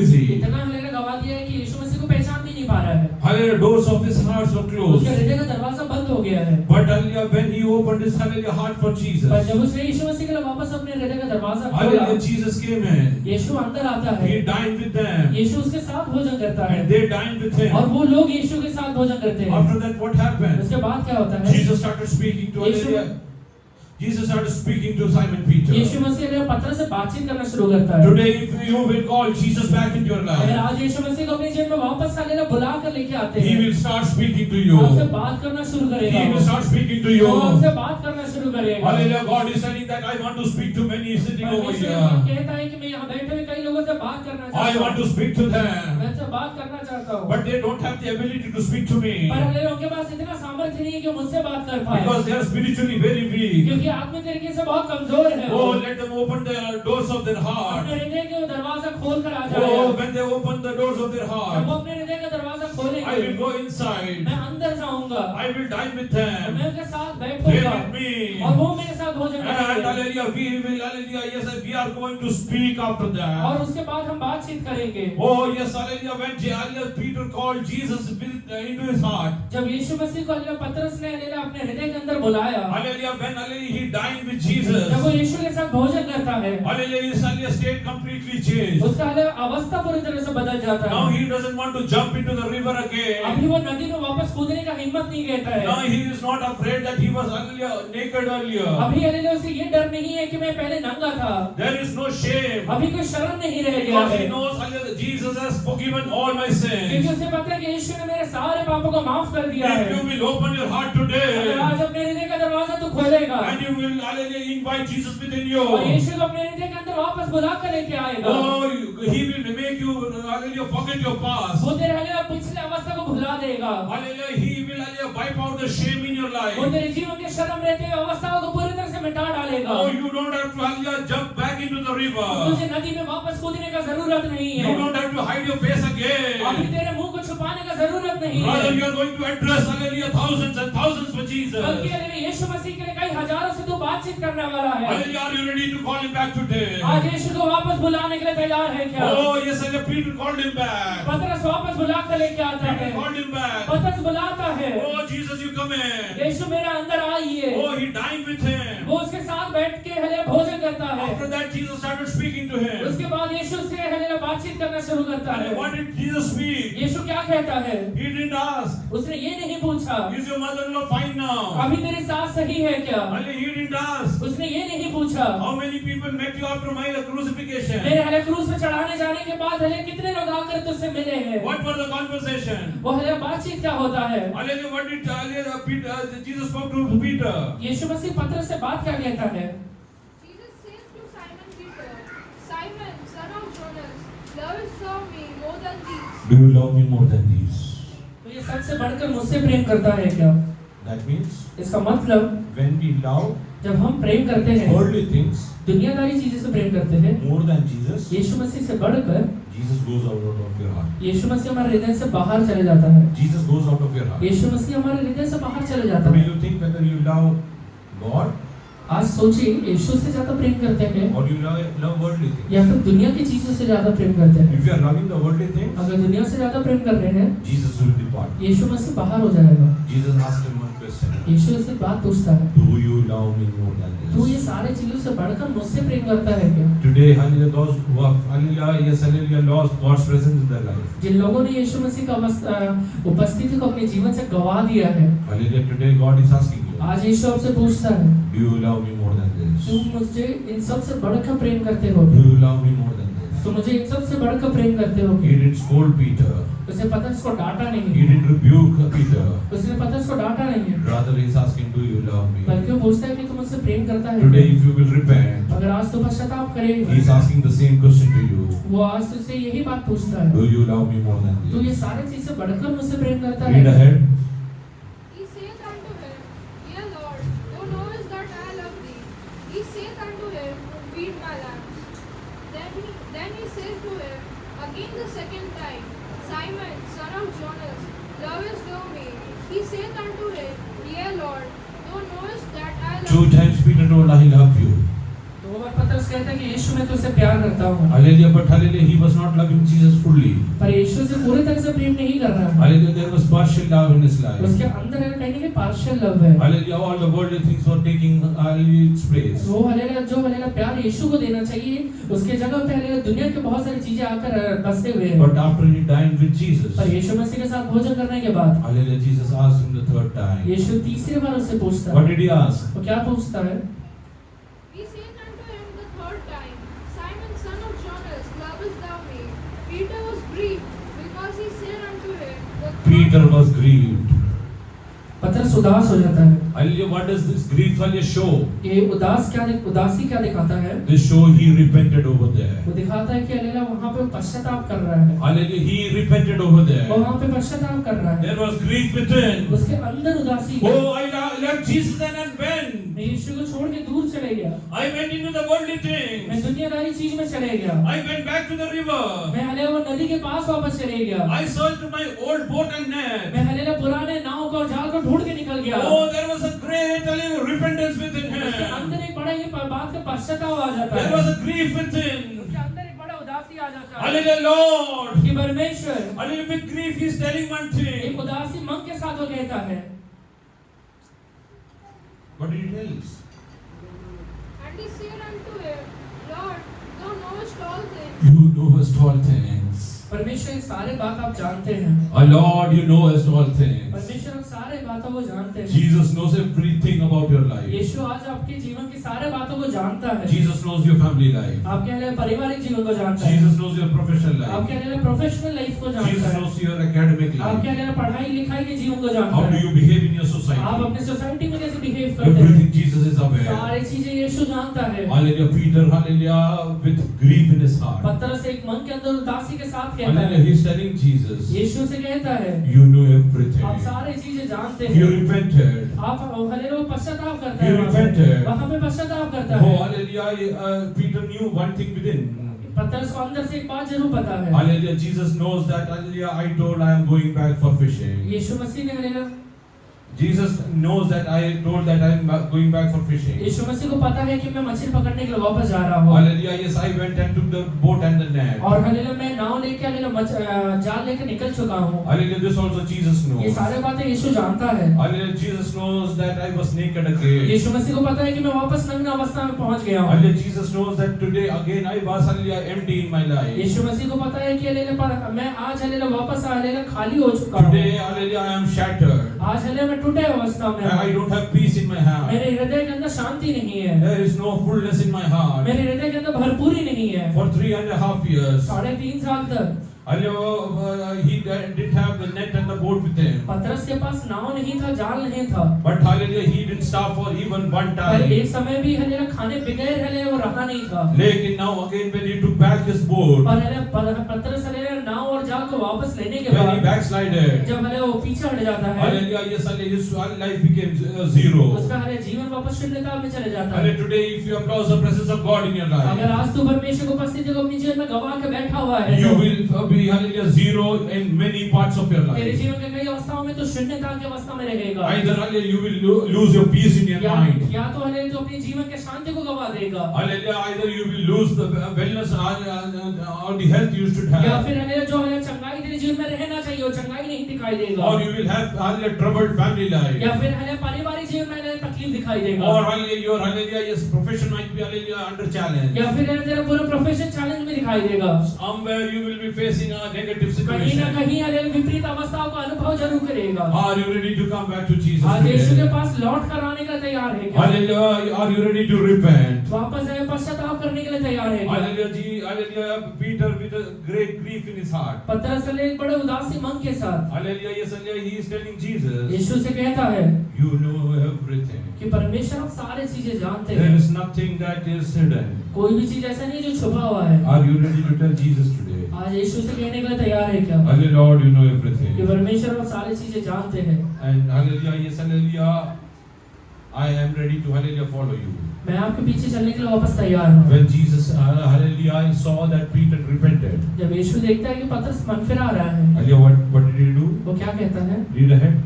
is he. इतना हमने गवा दिया है कि यीशु मसीह को पहचान भी नहीं पा रहा है। Hallelujah, doors of his heart were closed. उसके हृदय का दरवाजा बंद हो गया है। But hallelujah, when he opened his hallelujah heart for Jesus, पर जब उसने यीशु मसीह के लिए वापस अपने हृदय का दरवाजा खोला, hallelujah, Jesus came in. यीशु अंदर आता है। He dined with them. यीशु उसके साथ भोजन करता है And they dined with him. और वो लोग यीशु के साथ भोजन करते हैं। After that, what happened? उसके बाद क्या होता है? Jesus started speaking to Yeshu hallelujah. Jesus started speaking to Simon Peter. यीशु मसीह ने पतरस से बातचीत करना शुरू करता है। Today, if you will call Jesus back into your अगर life, आज यीशु मसीह को अपने जीवन में वापस आने बुला कर लेके आते he हैं, will start speaking to you. आपसे बात करना शुरू करेगा। He will start speaking to वो you. आपसे बात करना शुरू करेगा। Hallelujah. God is telling that I want to speak to many sitting over परमेश्वर here. कहता है कि मैं यहाँ बैठे हुए कई लोगों से बात करना I चाहता want हूँ। to speak to them. मैं उनसे बात करना चाहता हूँ। But they don't have the ability to speak to me. पर अगर उनके पास इतना सामर्थ्य नहीं है कि मुझसे बात कर पाए, Because they are spiritually very weak. क्योंकि आत्मिक तरीके से बहुत कमजोर है। Oh, let them open the doors of their heart. अपने हृदय के वो दरवाजा खोल कर आ जाए। Oh, when they open the doors of their जब वो heart, अपने हृदय का दरवाजा खोलेंगे, I will go inside. मैं अंदर जाऊंगा, I will dine with और them. मैं उनके साथ They बैठूंगा, with me. और वो मेरे साथ भोजन And करेंगे। hallelujah, we will, hallelujah, yes, we are going to speak after that. और उसके बाद हम बातचीत करेंगे। Oh, yes, hallelujah, when hallelujah, Peter called Jesus into his heart. जब यीशु मसीह को अल्लाह पतरस ने अल्लाह अपने हृदय के अंदर बुलाया, Hallelujah, when hallelujah, he dined with जब Jesus. वो यीशु के साथ भोजन करता है, Hallelujah, his hallelujah state completely changed. उसका अवस्था पूरी तरह से बदल जाता Now है। he doesn't want to jump into the river again. अभी वो नदी में वापस कूदने का हिम्मत नहीं कहता है। Now he is not afraid that he was hallelujah naked earlier. अभी अल्लाह उसे ये डर नहीं है कि मैं पहले नंगा था। There is no shame. अभी कोई शर्म नहीं रह गया Because है, he knows hallelujah, Jesus has forgiven all my sins. क्योंकि उसे पता है कि यीशु ने मेरे सारे पापों को माफ कर दिया If है। you will open your heart अगर today आज अपने हृदय का दरवाजा तू खोलेगा and you will hallelujah invite Jesus within और you. यीशु को अपने हृदय के अंदर वापस बुला कर लेके आएगा, Oh, he will make you hallelujah forget your past. वो तेरे हृदय पिछले अवस्था को भुला देगा। Hallelujah, he will hallelujah wipe out the shame in your वो life. तेरे जीवन के शर्म रहते हुए अवस्थाओं को पूरी तरह से मिटा डालेगा। Oh, you don't have to hallelujah jump back into the river. तुझे नदी में वापस कूदने का जरूरत नहीं है। You don't have to hide your face अभी again. तेरे मुंह को छुपाने का जरूरत नहीं Rather, है। you are going to address hallelujah thousands and thousands for Jesus. बल्कि अगर यीशु मसीह के लिए कई हजारों से तू बातचीत करने वाला है। Hallelujah, are you ready to call him back today? आज यीशु को वापस बुलाने के लिए तैयार है क्या? Oh, yes, hallelujah, Peter called him back. पतरस वापस बुला कर लेके आता Peter है। called him back. पतरस बुलाता है, Oh, Jesus, you come in. यीशु मेरा अंदर आइए। Oh, he dined with him. वो उसके साथ बैठ के हले भोजन करता है। After that, Jesus started speaking to him. उसके बाद यीशु से हले बातचीत करना शुरू करता है। And what did Jesus speak? यीशु क्या कहता है? He didn't ask, उसने ये नहीं पूछा is your mother-in-law fine now? अभी तेरी सास सही है क्या? Hallelujah, he didn't ask, उसने ये नहीं पूछा how many people met you after my crucifixion? मेरे हले क्रूस पे चढ़ाने जाने के बाद हले कितने लोग आकर तुझसे मिले हैं? What was the conversation? वो हले बातचीत क्या होता है? Hallelujah, what did Jesus spoke to Peter? यीशु मसीह पतरस से बात क्या कहता है? Jesus said to Simon Peter, Simon, son of Jonas, lovest thou me more than these? Do you love me more than these? तो ये सबसे बढ़कर मुझसे प्रेम करता है क्या? That means इसका मतलब when we love जब हम प्रेम करते हैं, worldly things दुनियादारी चीजें से प्रेम करते हैं, more than Jesus, यीशु मसीह से बढ़कर Jesus goes out of your heart. यीशु मसीह हमारे हृदय से बाहर चले जाता है। Jesus goes out of your heart. यीशु मसीह हमारे हृदय से बाहर चले जाता Do है। you think whether you love God आज सोचिए यीशु से ज्यादा प्रेम करते हैं or you love worldly things? या फिर दुनिया की चीजों से ज्यादा प्रेम करते हैं। If you are loving the worldly things, अगर दुनिया से ज्यादा प्रेम कर रहे हैं Jesus will depart. यीशु मसीह बाहर हो जाएगा। Jesus asked him one question. यीशु से बात पूछता है, Do you love me more than तू ये this? सारे चीजों से बढ़कर मुझसे प्रेम करता है क्या? Today, hallelujah, those who have, hallelujah, yes, hallelujah, lost God's presence in their life. जिन लोगों ने यीशु मसीह का उपस्थिति को अपने जीवन से गवा दिया है, Hallelujah, today God is asking you, आज यीशु आपसे पूछता है, do you love me more than this? तुम मुझे इन सब से बढ़कर प्रेम करते हो Do क्या? you love me more than this? तुम मुझे इन सब से बढ़कर प्रेम करते हो He क्या? didn't scold Peter. उसे पतरस को डांटा He नहीं, didn't rebuke Peter. उसने पतरस को डांटा नहीं, Rather, he's asking, do you love me? बल्कि वो पूछता है कि तुम मुझसे प्रेम करता है Today, क्या? if you will repent, अगर आज तो पश्चाताप करेगा, he's asking the same question to you. वो आज तुझसे यही बात पूछता है, Do you love me more than तू ये this? सारे चीज से बढ़कर मुझसे प्रेम करता Read है? ahead. He saith unto him, Yea, Lord, thou knowest that I love thee. He saith unto him, Feed my lambs. Then he said to him again the second time, Simon, son of Jonas, lovest thou me? He saith unto him, Yea, Lord, thou knowest that I love Two thee. times Peter told, I love you. दो बार पतरस कहता है कि यीशु मैं तुझसे प्यार करता हूँ, Hallelujah, but hallelujah, he was not loving Jesus fully. पर यीशु से पूरी तरह से प्रेम नहीं कर रहा है। Hallelujah, there was partial love in his life. उसके अंदर है कहीं कि पार्शियल लव है। Hallelujah, all the worldly things were taking hallelujah its place. वो हलेला जो हलेला प्यार यीशु को देना चाहिए, उसके जगह पे हलेला दुनिया के बहुत सारी चीजें आकर बसते हुए हैं। But after he dined with Jesus, पर यीशु मसीह के साथ भोजन करने के बाद hallelujah, Jesus asked him the third time. यीशु तीसरी बार उससे पूछता What है, did he ask? वो क्या पूछता है? He saith unto him the third time, Simon, son of Jonas, lovest thou me? Peter was grieved, because he said unto him, the third Peter was grieved. पतरस उदास हो जाता है। Hallelujah, what does this grief hallelujah show? ये उदासी क्या दिखाता है? This show he repented over there. वो दिखाता है कि हलेला वहाँ पे पश्चाताप कर रहा है, Hallelujah, he repented over वो there. वहाँ पे पश्चाताप कर रहा है, There was grief within. उसके अंदर उदासी है। Oh, I left Jesus and I went. मैं यीशु को छोड़ के दूर चले गया, I went into the worldly मैं things. दुनियादारी चीज में चले गया, I went back to the river. मैं हले वो नदी के पास वापस चले गया, I searched my old boat and net. मैं हले पुराने नाव को और जाल को ढूंढ के निकल गया। Oh, there was a great hallelujah, repentance within उसके him. अंदर एक बड़ा ये बात का पश्चाताप आ जाता There है, was a grief within. उसके अंदर एक बड़ा उदासी आ जाता है Hallelujah, Lord. कि परमेश्वर Hallelujah, with grief he is telling one एक thing. उदासी मन के साथ वो कहता है, What did he tell us? And he said unto him, Lord, thou knowest all things. You knowest all things. परमेश्वर ये सारे बात आप जानते हैं, Our Lord, you knowest all things. परमेश्वर आप सारे बातों को जानते हैं। Jesus knows everything about your life. यीशु आज आपके जीवन की सारे बातों को जानता है, Jesus knows your family life. आपके लिए पारिवारिक जीवन को जानता है, Jesus knows your professional life. आपके लिए प्रोफेशनल लाइफ को जानता Jesus है, knows your academic आपके life. लिए पढ़ाई लिखाई के जीवन को जानता How do है, you behave in your आप society? अपने सोसाइटी में कैसे बिहेव करते हैं, Everything Jesus is aware. सारी चीजें यीशु जानता है। Hallelujah, Peter, hallelujah, with grief in his heart. पतरस एक मन के अंदर उदासी के साथ कहता Hallelujah, है, he's telling Jesus, यीशु से कहता है, you know आप everything. सारी चीजें जानते You हैं, repented. आप हलेलो पश्चाताप करता You है, repented. वहाँ पे पश्चाताप करता Oh, है। hallelujah, Peter knew one thing within. पतरस को अंदर से एक बात जरूर पता है, Hallelujah, Jesus knows that, hallelujah, I told I am going back for fishing. यीशु मसीह ने हलेलो Jesus knows that I told that I am going back for fishing. यीशु मसीह को पता है कि मैं मछली पकड़ने के लिए वापस जा रहा हूँ, Hallelujah, yes, I went and took the boat and the net. और हलेलो मैं नाव लेके हलेलो जाल लेके निकल चुका हूँ। Hallelujah, this also Jesus ये knows. सारे बातें यीशु जानता है। Hallelujah, Jesus knows that I was naked again. यीशु मसीह को पता है कि मैं वापस नग्न अवस्था में पहुंच गया हूँ। Hallelujah, Jesus knows that today again I was, hallelujah, empty in my life. यीशु मसीह को पता है कि हलेलो मैं आज हलेलो वापस हलेलो खाली हो चुका हूँ। Today, hallelujah, I am shattered. आज हलेलो मैं टूटे अवस्था में I हूँ। don't have peace in my heart. मेरे हृदय के अंदर शांति नहीं है, There is no fullness in my heart. मेरे हृदय के अंदर भरपूरी नहीं है। For 3.5 years, 3.5 साल तक he didn't have the net and the boat with him. पतरस के पास नाव नहीं था, जाल नहीं था, But hallelujah, he didn't stop for even one पर time. एक समय भी हलेलो खाने बगैर हलेलो वो रहा नहीं था। Lekin now again when he took back his boat, पर हलेलो पतरस हलेलो नाव और जाल जाल को वापस लेने के when he बाद backslided, जब हले वो पीछे हट जाता है, hallelujah, yes, hallelujah, his life became zero. उसका हले जीवन वापस शून्यता में चले जाता है। Hallelujah, today if you have lost the presence of God in your life, अगर आज तू परमेश्वर की उपस्थिति को अपने जीवन में गवा के बैठा हुआ है, you will be, hallelujah, zero in many parts of your तेरे life. जीवन के कई अवस्थाओं में तो शून्यता की अवस्था में रहेगा। Either, hallelujah, you will lose your peace in your mind. या तो हले तो अपने जीवन के शांति को गवा देगा, Hallelujah, either you will lose the wellness or the health you should या have, फिर हले जो हले चंगाई तेरे जीवन में रहना चाहिए वो चंगाई नहीं दिखाई देगा, or you will have, hallelujah, troubled family life, या फिर हले पारिवारिक जीवन में हले तकलीफ दिखाई देगा, or hallelujah, your, hallelujah, yes, profession might be, hallelujah, under challenge. या फिर हले तेरा पूरा प्रोफेशन चैलेंज में दिखाई देगा। Somewhere you will be facing a negative कहीं ना situation. कहीं हले विपरीत अवस्थाओं का अनुभव जरूर करेगा। Are you ready to come back to Jesus आज यीशु के today? पास लौट कर आने का तैयार है क्या? Hallelujah, are you ready to repent? वापस आए पश्चाताप करने के लिए तैयार है क्या? Hallelujah, hallelujah, Peter with a great grief in his heart. पतरस ने एक बड़े उदासी मन के साथ Hallelujah, yes, hallelujah, he is telling Jesus, यीशु से कहता है you know everything. कि परमेश्वर आप सारी चीजें जानते There हैं, is nothing that is hidden. कोई भी चीज ऐसा नहीं है जो छुपा हुआ है। Are you ready to tell Jesus today? आज यीशु से कहने के लिए तैयार है क्या Hallelujah, Lord, you know कि everything. परमेश्वर आप सारी चीजें जानते हैं, And hallelujah, yes, hallelujah, I am ready to, hallelujah, follow you. मैं आपके पीछे चलने के लिए वापस तैयार हूँ। When Jesus, hallelujah, saw that Peter repented, जब यीशु देखता है कि पतरस मन फिरा रहा है, hallelujah, what did he do? वो क्या कहता है? Read ahead.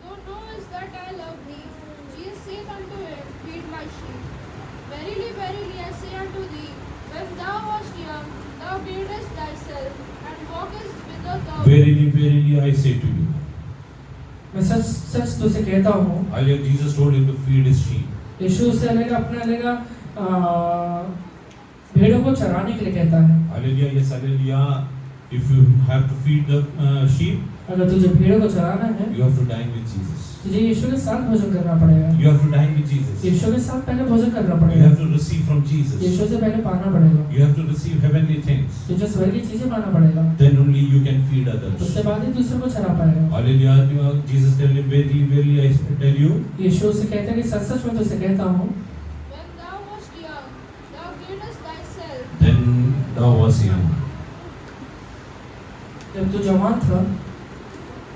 Thou knowest that I love thee. Jesus saith unto him, Feed my sheep. Verily, verily, I say unto thee, when thou wast young, thou didst thyself, and walkest whither thou Verily, verily, I say to you. मैं सच सच तुझसे कहता हूँ, Hallelujah, Jesus told him to feed his sheep. यीशु उससे लेगा अपना लेगा भेड़ों को चराने के लिए कहता है। Hallelujah, yes, hallelujah. If you have to feed the sheep, अगर तुझे भेड़ों को चराना है, you have to dine with Jesus. तुझे यीशु के साथ भोजन करना पड़ेगा। You have to dine with Jesus. यीशु के साथ पहले भोजन करना You पड़ेगा। have to receive from Jesus. यीशु से पहले पाना पड़ेगा। You have to receive heavenly things. तुझे स्वर्गीय चीजें पाना पड़ेगा। Then only you can feed others. उसके बाद ही दूसरों को चरा पाएगा। Hallelujah, Jesus tell him, verily, verily, I tell you. यीशु से कहता है कि सच सच मैं तुझसे कहता हूँ, when thou wast young, thou didst thyself, Then thou was young. जब तू जवान था,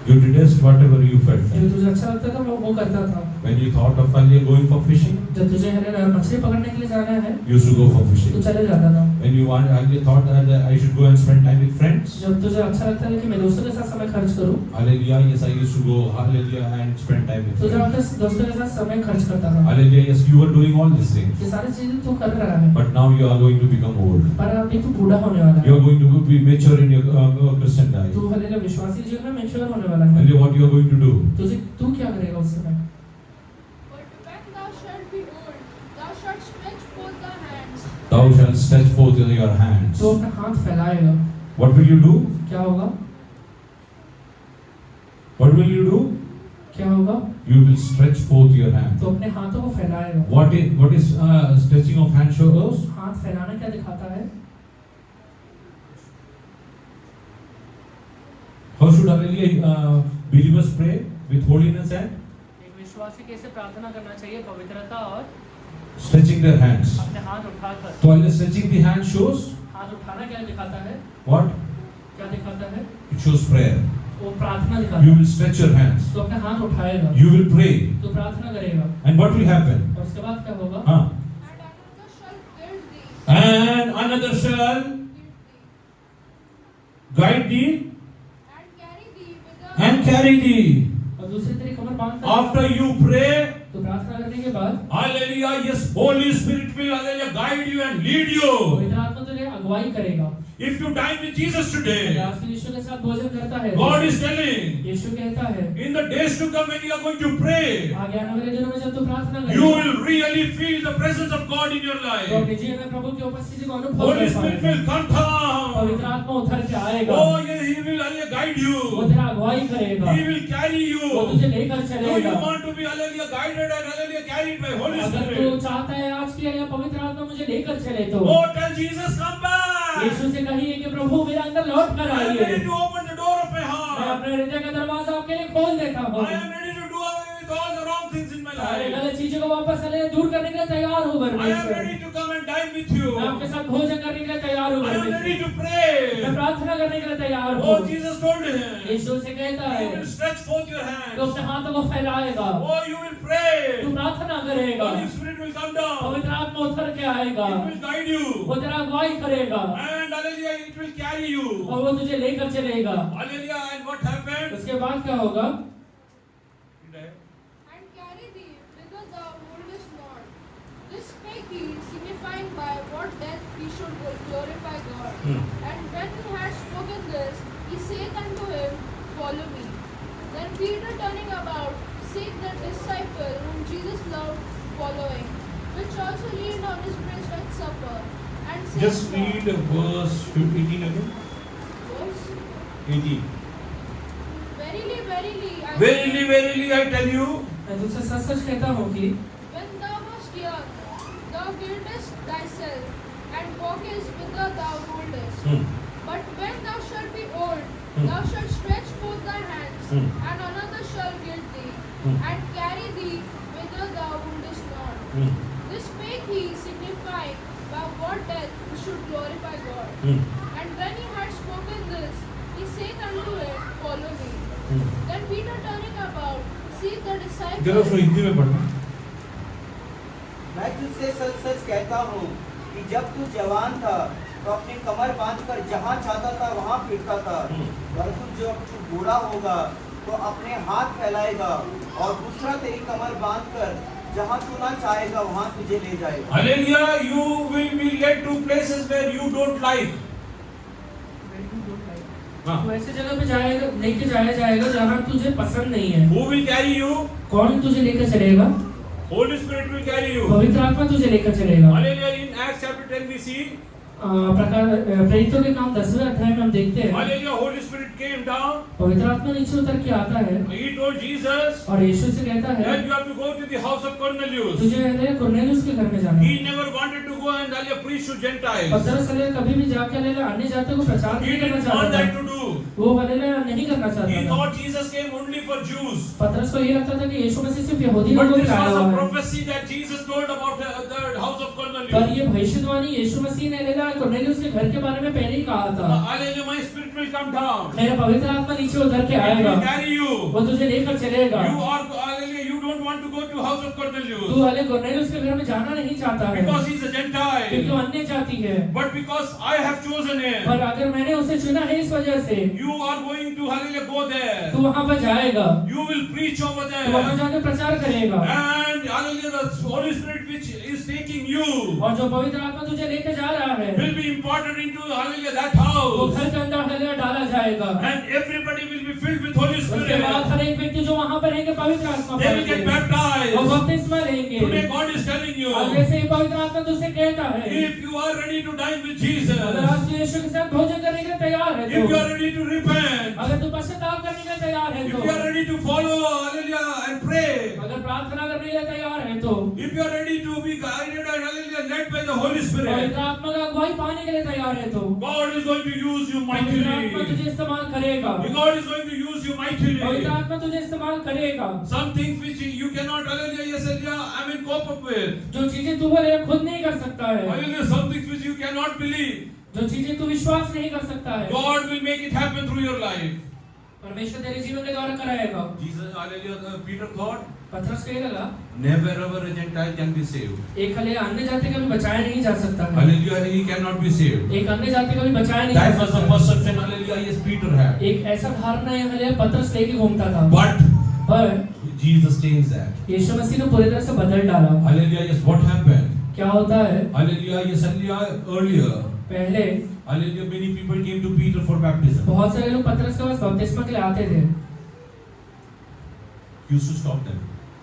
You didst whatever you felt. जब तुझे अच्छा लगता था वो करता था। When you thought of going for fishing, जब तुझे मछली पकड़ने के लिए जाना है, you used to go for तू fishing. चले जाता था। When you thought that I should go and spend time with friends, जब तुझे अच्छा लगता है कि मैं दोस्तों के साथ समय खर्च करूं, hallelujah, yes, I used to go, hallelujah, and spend time with तो जब friends. अपने दोस्तों के साथ समय खर्च करता था, Hallelujah, yes, you were doing all these things. ये सारी चीजें तू कर रहा है, But now you are going to become old. पर अभी तू बूढ़ा होने वाला You है। are going to be mature in your Christian life. तू हले विश्वासी जीवन में मैच्योर होने वाला है। Hallelujah, what you are going to do? तू क्या करेगा उस समय? but when thou shalt be old, thou shalt stretch forth thy hands, Thou shalt stretch forth your hands. तो अपना हाथ फैलाएगा। What will you do? क्या होगा? What will you do? क्या होगा? You will stretch forth your hands. तो अपने हाथों को फैलाएगा। What is stretching of hands shows? हाथ फैलाना क्या दिखाता है? How should hallelujah believers pray with holiness and एक विश्वासी कैसे प्रार्थना करना चाहिए? पवित्रता और stretching their hands. अपने हाथ उठाकर। So hallelujah, stretching the hands shows हाथ उठाना क्या दिखाता है? what? क्या दिखाता है? It shows prayer. वो प्रार्थना दिखाता You है। will stretch your hands. तो अपने हाथ उठाएगा, You will pray. तो प्रार्थना करेगा, And what will happen? और उसके बाद क्या होगा? Huh? and another shall And another shall gild thee, guide thee and carry thee whither and carry thee. और दूसरी तेरी कमर बांध कर After you pray, तो प्रार्थना करने के बाद hallelujah, yes, Holy Spirit will hallelujah guide you and lead you. पवित्र आत्मा तुझे अगुवाई करेगा। If you dine with Jesus अगर today, आज तू यीशु के साथ भोजन करता है, God is telling, यीशु कहता है, in the days to come when you are going to pray, आगे आने वाले दिनों में जब तू प्रार्थना you करेगा, will really feel the presence of God in your तो life. अपने जीवन में प्रभु की उपस्थिति को अनुभव Holy कर Spirit पाएगा। will come down. पवित्र आत्मा उतर के आएगा, Oh, yes, He will hallelujah guide वो you. तेरा अगुवाई करेगा, He will carry वो you. तुझे लेकर Do चलेगा। you want to be hallelujah guided and hallelujah carried by Holy अगर तू Spirit? चाहता है आज के लिए पवित्र आत्मा मुझे लेकर चले, तो Oh, tell Jesus, come back. यीशु से कहिए कि प्रभु मेरे अंदर लौट कर I am आइए। ready to open the door of my मैं heart. अपने हृदय का दरवाजा आपके लिए खोल देता हूँ। I am ready to do away with all the wrong things in my सारे life. गलत चीजों को वापस दूर करने के लिए तैयार हूँ I am परमेश्वर। ready to come and dine with you. मैं आपके साथ भोजन करने के लिए तैयार हूँ I घर am में। ready to pray. मैं प्रार्थना करने के लिए तैयार हूँ। Oh, Jesus told him. यीशु से कहता है You will stretch forth your तो hands. अपने हाथों को फैलाएगा, Oh, you will pray. तू प्रार्थना करेगा, Holy Spirit will come down. पवित्र आत्मा उतर के आएगा, It will guide you. वो तेरा अगुवाई करेगा And hallelujah, it will carry you. और वो तुझे लेकर चलेगा। Hallelujah. And what happened? उसके बाद क्या होगा? And carry thee whither thou wouldest not. This spake he, signifying by what death he should glorify God. And when he had spoken this, he saith unto him, Follow me. Then Peter turning about, seeth the disciple whom Jesus loved following, which also leaned on his breast at supper, and said, Just read verse 18 again. Verse, 18. Verily, verily, Verily, verily, I tell you, मैं तुझसे सच सच कहता हूँ कि when thou wast young, thou girdest thyself, and walkest whither thou wouldest. But when thou shalt be old, thou shalt stretch forth thy hands, and another shall gild thee, and carry thee whither thou wouldest not. This spake he, signifying by what death he should glorify God. And when he had spoken this, he saith unto him, Follow me. Then Peter turning about, seeth the जरा उसको disciple. Hindi में पढ़ना. मैं तुझसे सच सच कहता हूँ कि जब तू जवान था तो अपनी कमर बांधकर जहाँ चाहता था वहाँ फिरता था, परंतु जब तू बूढ़ा होगा तो अपने हाथ फैलाएगा और दूसरा तेरी कमर बांधकर जहाँ तू ना चाहेगा वहाँ तुझे ले जाएगा। Hallelujah, you will be led to places where you don't like. हाँ. तू ऐसे जगह पे जाएगा, लेके जाया जाएगा जहाँ तुझे पसंद नहीं है। Who will carry you? कौन तुझे लेकर चलेगा? Holy Spirit will carry you. पवित्र आत्मा तुझे लेकर चलेगा। Hallelujah, in Acts chapter 10 we see. प्रेरितों के काम 10वें अध्याय में हम देखते हैं Hallelujah, Holy Spirit came down. पवित्र आत्मा नीचे उतर के आता है He told Jesus और यीशु से कहता है that you have to go to the house of Cornelius. तुझे कुरनेलियुस के घर में जाना है। He never wanted to go and hallelujah preach to Gentiles. पतरस कभी भी जाके अन्य जातियों को प्रचार He नहीं करना didn't want चाहता that था। to do. वो हालेलुया नहीं करना He चाहता था। thought Jesus came only for Jews. पतरस को ये लगता था कि यीशु मसीह सिर्फ यहूदी But लोगों this के आया was a हुआ है। prophecy that Jesus told about the house of पर Cornelius. ये भविष्यवाणी यीशु मसीह ने कुरनेलियुस के घर के बारे में पहले ही कहा था। Hallelujah, my spirit will come down. मेरा पवित्र आत्मा नीचे उतर के It आएगा, will carry you. वो तुझे लेकर चलेगा। You are hallelujah. You don't want to go to house of Cornelius तू हाले कुरनेलियुस के घर में जाना नहीं चाहता है because he's a क्योंकि Gentile. वो अन्य जाति है। But because I have chosen him, पर अगर मैंने उसे चुना है इस वजह से you are going to hallelujah go there. तू वहाँ पर जाएगा, You will preach over तू वहाँ there. जाकर प्रचार करेगा And hallelujah, the Holy Spirit which is taking you और जो पवित्र आत्मा तुझे लेकर जा रहा है will be imparted into hallelujah that वो house. घर के अंदर हालेलुया डाला जाएगा। And everybody will be filled with Holy उसके बाद Spirit. हर एक व्यक्ति जो वहाँ पर रहेंगे पवित्र आत्मा They will get वो baptized. बपतिस्मा लेंगे। Today God is telling you, और जैसे ही पवित्र आत्मा तुझसे कहता है if you are ready to dine with अगर Jesus, आज तू यीशु के साथ भोजन करने के लिए तैयार है if you तो are ready to repent, अगर तू पश्चाताप करने के लिए तैयार है if तो you are ready to follow, hallelujah, and pray, अगर प्रार्थना करने के लिए तैयार है तो if you are ready to be guided and hallelujah, led by the Holy Spirit, पवित्र आत्मा का अगुवाई पाने के लिए तैयार है तो God is going to use you पवित्र आत्मा mightily. तुझे इस्तेमाल करेगा। God is going to use you पवित्र mightily. आत्मा तुझे इस्तेमाल करेगा। Some things which you cannot, hallelujah, yes, hallelujah, I mean, cope up with. जो चीजें तू हालेलुया खुद नहीं कर सकता है, Hallelujah, some things which you cannot believe. जो चीजें तू विश्वास नहीं कर सकता है, God will make it happen through your life. परमेश्वर तेरे जीवन के द्वारा कराएगा। Jesus, hallelujah, Peter thought, पतरस को ये लगा never ever a Gentile can be saved. एक हालेलुया अन्य जाति का भी बचाया नहीं जा सकता है, Hallelujah, he cannot be saved. एक अन्य जाति का भी बचाया नहीं जा That was the सकता है। perception, hallelujah, yes, Peter had. एक ऐसा धारणा ये हालेलुया पतरस लेके घूमता था, But पर Jesus changed that. यीशु मसीह ने पूरी तरह से बदल डाला। Hallelujah, yes, what happened? क्या होता है? Hallelujah, yes, hallelujah, earlier. पहले Hallelujah, many people came to Peter for baptism. बहुत सारे लोग पतरस के पास बपतिस्मा के लिए आते थे, He used to stop them.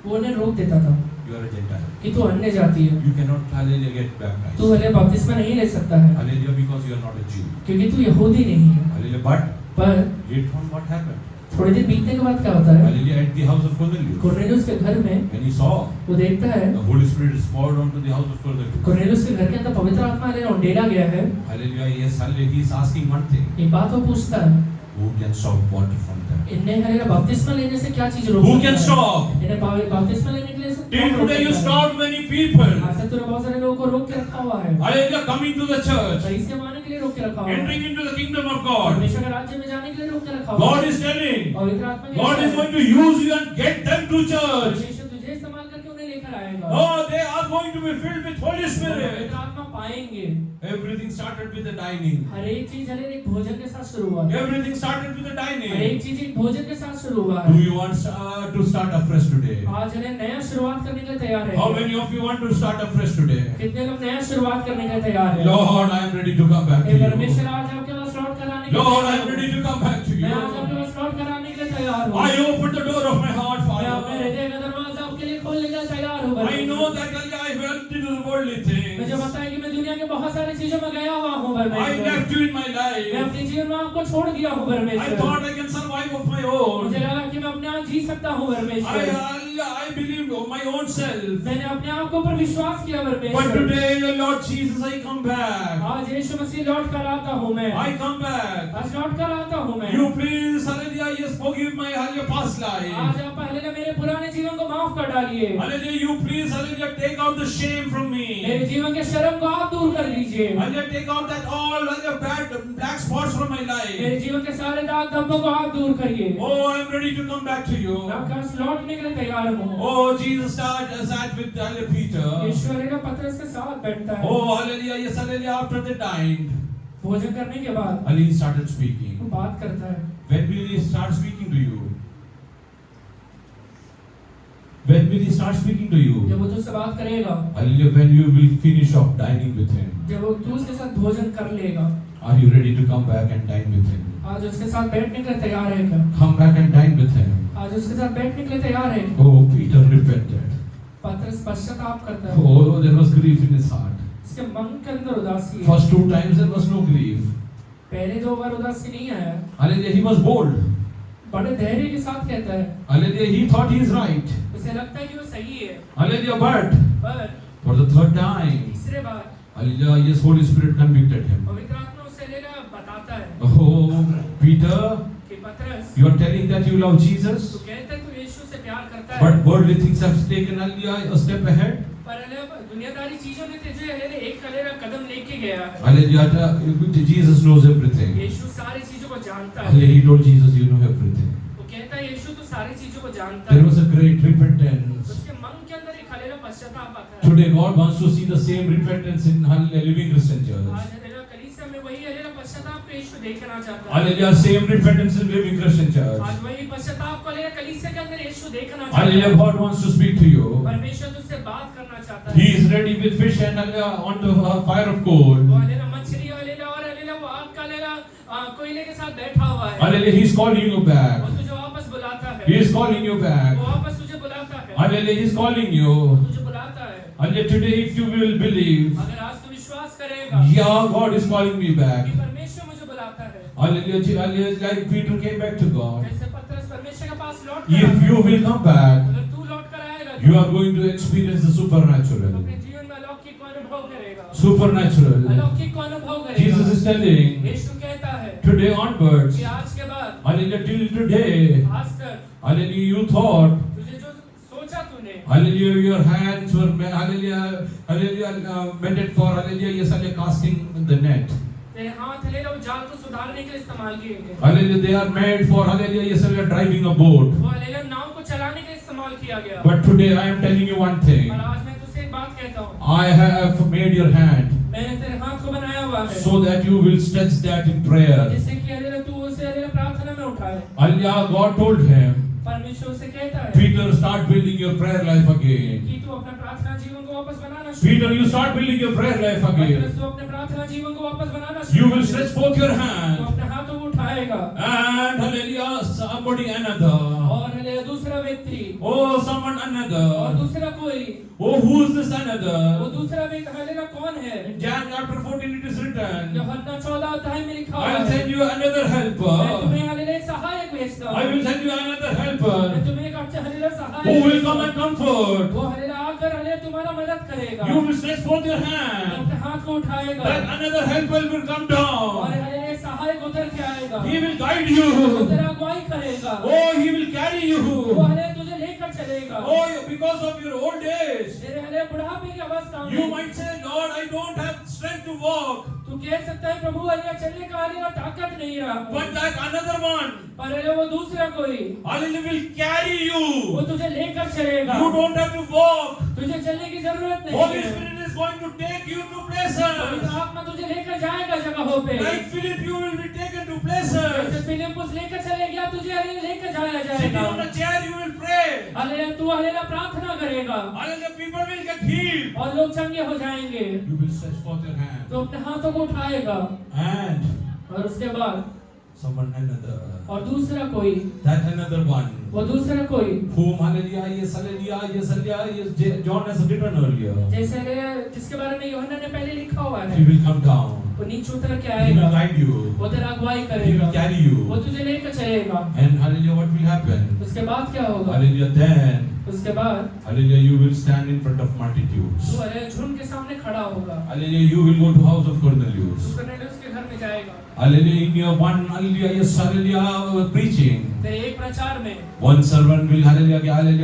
वो उन्हें रोक देता था You are a Gentile. कि तू अन्य जाति है, You cannot, hallelujah, get baptized. तू हालेलुया बपतिस्मा नहीं ले सकता है Hallelujah, because you are not a Jew. क्योंकि तू यहूदी नहीं है। Hallelujah, but पर later on what happened? थोड़े दिन बीतने के बाद क्या होता है? Hallelujah, at the house of Cornelius. Cornelius के घर में When he saw वो देखता है the Holy Spirit is poured onto the house of Cornelius. Cornelius के घर के अंदर पवित्र आत्मा हालेलुया उंडेला गया है। Hallelujah, yes, hallelujah, he is asking one thing. एक बात वो पूछता है, Who can stop water from them? इन्हें हालेलुया बपतिस्मा लेने से क्या चीज रोक Who सकता can है? stop? इन्हें बपतिस्मा लेने के लिए से Till today you stopped many people. आज तक तूने बहुत सारे लोगों को रोक के रखा हुआ है, Hallelujah, coming to the church, कलीसिया में आने के लिए रोक के रखा हुआ है, entering into the kingdom of God. परमेश्वर के राज्य में जाने के लिए रोक के रखा हुआ है। God is telling, पवित्र आत्मा ने God is going to use you and get them to church. परमेश्वर तुझे इस्तेमाल करके उन्हें लेकर आएगा। Oh, they are going to be filled with Holy Spirit. पवित्र आत्मा पाएंगे। Everything started with the dining. हर एक चीज हर एक भोजन के साथ शुरू हुआ है। Everything started with the हर एक dining. चीज एक भोजन के साथ शुरू हुआ Do है। you want to start afresh today? आज हमें नया शुरुआत करने के लिए तैयार है। How many of you want to start afresh today? कितने लोग नया शुरुआत करने के लिए तैयार है? Lord, I am ready to come back to hey you. परमेश्वर आज आपके पास लौट कर आने के लिए Lord, I तैयार am हूँ। ready to come back to मैं आज आपके you. पास लौट कर आने के लिए तैयार हूँ। I open the door of my heart, मैं अपने Father. हृदय का दरवाजा आपके लिए खोलने के लिए तैयार हूँ। I know that I went into the worldly मुझे things. पता है कि मैं दुनिया के बहुत सारी चीजों में गया हुआ हूँ I परमेश्वर। left you in my मैं life. अपने जीवन में आपको छोड़ दिया हूँ I परमेश्वर। thought I can survive of my own. मुझे लगा कि मैं अपने आप जी सकता हूँ परमेश्वर। I believed of my own self. मैंने अपने आप के ऊपर विश्वास किया But परमेश्वर। today, the Lord Jesus, I come back. आज यीशु मसीह लौट कर आता हूँ मैं। I come back. आज लौट कर आता हूँ मैं। You please, hallelujah, yes, forgive my hallelujah past life. आज आप पहले ना मेरे पुराने जीवन को माफ कर डालिए। Hallelujah, you please, hallelujah, take out the shame from मेरे me. जीवन के शर्म को आप दूर कर दीजिए। Hallelujah, take out that all hallelujah bad black spots from my मेरे life. जीवन के सारे दाग धब्बों को आप दूर करिए। Oh, I am ready to come back to you. मैं आपके पास लौटने के लिए तैयार हूँ। Oh, Jesus sat with hallelujah Peter. ईश्वर है ना पतरस के साथ बैठता है। Oh, hallelujah, yes, hallelujah, after they dined. भोजन करने के बाद Hallelujah, he started वो speaking. बात करता है। When will he start speaking to you? When will he start speaking to जब you? वो तुझसे बात करेगा, Hallelujah, when you will finish off dining with him. जब वो तू उसके साथ भोजन कर लेगा, Are you ready to come back and dine with him? आज उसके साथ बैठने के लिए तैयार है क्या? Come back and dine with him. आज उसके साथ बैठने के लिए तैयार है क्या? Oh, Peter repented. पतरस पश्चाताप करता है। Oh, there was grief in his heart. इसके मन के अंदर उदासी है। First 2 times there was no grief. पहले 2 बार उदासी नहीं आया। Hallelujah, he was bold. बड़े धैर्य के साथ कहता है। Hallelujah, he thought he is right. उसे लगता है कि वो सही है। Hallelujah, but पर for the 3rd time, तीसरे बार hallelujah, yes, Holy Spirit convicted him. पवित्र आत्मा उसे लेगा बताता है Oh, Peter, कि पतरस you are telling that you love Jesus, तू कहता है तू यीशु से प्यार करता है, but worldly things have taken a step ahead. पर दुनियादारी चीजों ने तुझे एक कदम लेके गया है। Hallelujah, Jesus knows everything. यीशु सारी चीजों को जानता है। Hallelujah, he told Jesus, you know everything. वो कहता है यीशु तू सारी चीजों को जानता There है। was a great repentance. उसके मन के अंदर एक हलेला पश्चाताप आता है। Today, God wants to see the same repentance in Hallelujah, Living Christian Church. आज हलेला कलीसिया में वही हलेला पश्चाताप को यीशु देखना चाहता है। Hallelujah, same repentance in Living Christian Church. आज वही पश्चाताप को हलेला कलीसिया के अंदर यीशु देखना चाहता Hallelujah, है। God wants to speak to you. परमेश्वर तुझसे बात करना चाहता He है। is ready with fish and hallelujah, on the fire of coal. वो हलेला मछली हलेला और हलेला वो आग का हलेला कोयले के साथ बैठा हुआ है। Hallelujah, he is calling you वो back. तुझे वापस बुलाता है। He is calling you वो back. वापस तुझे बुलाता है। Hallelujah, he is calling वो you. तुझे बुलाता है। Hallelujah, today if you will believe, अगर आज तू विश्वास करेगा yeah, God is calling me back. कि परमेश्वर मुझे बुलाता है, Hallelujah, hallelujah, like Peter came back to God. जैसे पतरस परमेश्वर के पास लौट कर If आता you है, will come back, अगर तू लौट कर आएगा you are going to experience the तो supernatural. अपने जीवन में अलौकिक को अनुभव करेगा। Supernatural. अलौकिक को अनुभव करेगा। Jesus is telling, यीशु कहता है today onwards, कि आज के बाद, hallelujah, till today, आज तक hallelujah, you thought, तुझे जो सोचा तूने, hallelujah, your hands were, hallelujah, hallelujah, meant for, hallelujah, yes, hallelujah, casting the net. तेरे हाथ हलेला वो जाल को सुधारने के लिए इस्तेमाल किए गए। Hallelujah, they are made for, hallelujah, yes, hallelujah, driving a boat. वो हलेला नाव को चलाने के लिए इस्तेमाल किया गया। But today I am telling you one thing. और आज मैं तुझसे एक बात कहता हूँ, I have made your hand मैंने तेरे हाथ को बनाया हुआ है, so that you will stretch that in prayer. जिससे कि हलेला तू उसे हलेला प्रार्थना में उठाए। Hallelujah, God told him, परमेश्वर से कहता है Peter, start building your prayer life again. कि तू अपना प्रार्थना जीवन को वापस बनाना शुरू Peter, कर। you start building your prayer life again. पतरस, तू अपने प्रार्थना जीवन को वापस बनाना शुरू You कर। will stretch forth your तू hand. अपने हाथों को उठाएगा And hallelujah, somebody another. और हलेला दूसरा व्यक्ति Oh, someone और another. दूसरा कोई, Oh, who is this वो another? दूसरा व्यक्ति हलेला कौन है? In John chapter 14 it is written, यूहन्ना 14 अध्याय में लिखा हुआ I will है, send you another मैं helper. तुम्हें हलेला एक सहायक भेजता I हूँ। will send you another मैं helper तुम्हें एक अच्छा हलेला सहायक who will भेजता come हूँ। and comfort. वो हलेला आकर हलेला तुम्हारा मदद करेगा। You will stretch forth your वो hand. अपने हाथ को उठाएगा That another helper will come और down. हलेला एक सहायक उतर के आएगा। He will guide वो you. तेरा अगुवाई करेगा। Oh, he will carry वो you. हलेला तुझे ले लेकर चलेगा। Oh, because of your old age, तेरे हले बुढ़ापे की अवस्था you में might say, Lord, I don't have strength to walk. तू कह सकता है प्रभु हले चलने का हले ताकत नहीं रहा, But that another one, पर हले वो दूसरा कोई hallelujah, will carry you. वो तुझे लेकर चलेगा। You don't have to walk. तुझे चलने की जरूरत नहीं Holy है। Spirit is going to take you to पवित्र places. आत्मा तुझे लेकर जाएगा जगहों पे। Like Philip, you will be taken to जैसे places. फिलिप्पुस लेकर चले गया, तुझे हले लेकर जाया Sitting जाएगा। on a chair, you will pray. हले तू हले प्रार्थना करेगा Hallelujah, people will get healed. और लोग चंगे हो जाएंगे। You will stretch forth your hand. तो अपने हाथों को उठाएगा And और उसके बाद someone another. और दूसरा कोई, That another one. वो दूसरा कोई Whom, hallelujah, yes, hallelujah, yes, hallelujah, yes, John has written earlier. जैसे जिसके बारे में यूहन्ना ने पहले लिखा हुआ He है, will come down. वो नीचे उतर के He आएगा, will guide you. वो तेरा अगुवाई He करेगा, will carry you. वो तुझे लेकर चलेगा। And hallelujah, what will happen? उसके बाद क्या होगा? Hallelujah, then, उसके बाद hallelujah, you will stand in front of multitudes. तू अरे झुंड के सामने खड़ा होगा, Hallelujah, you will go to house of Cornelius. तू कर्नेलियुस के घर में जाएगा। Hallelujah, in your one, hallelujah, yes, hallelujah, preaching. तेरे एक प्रचार में One servant will, hallelujah,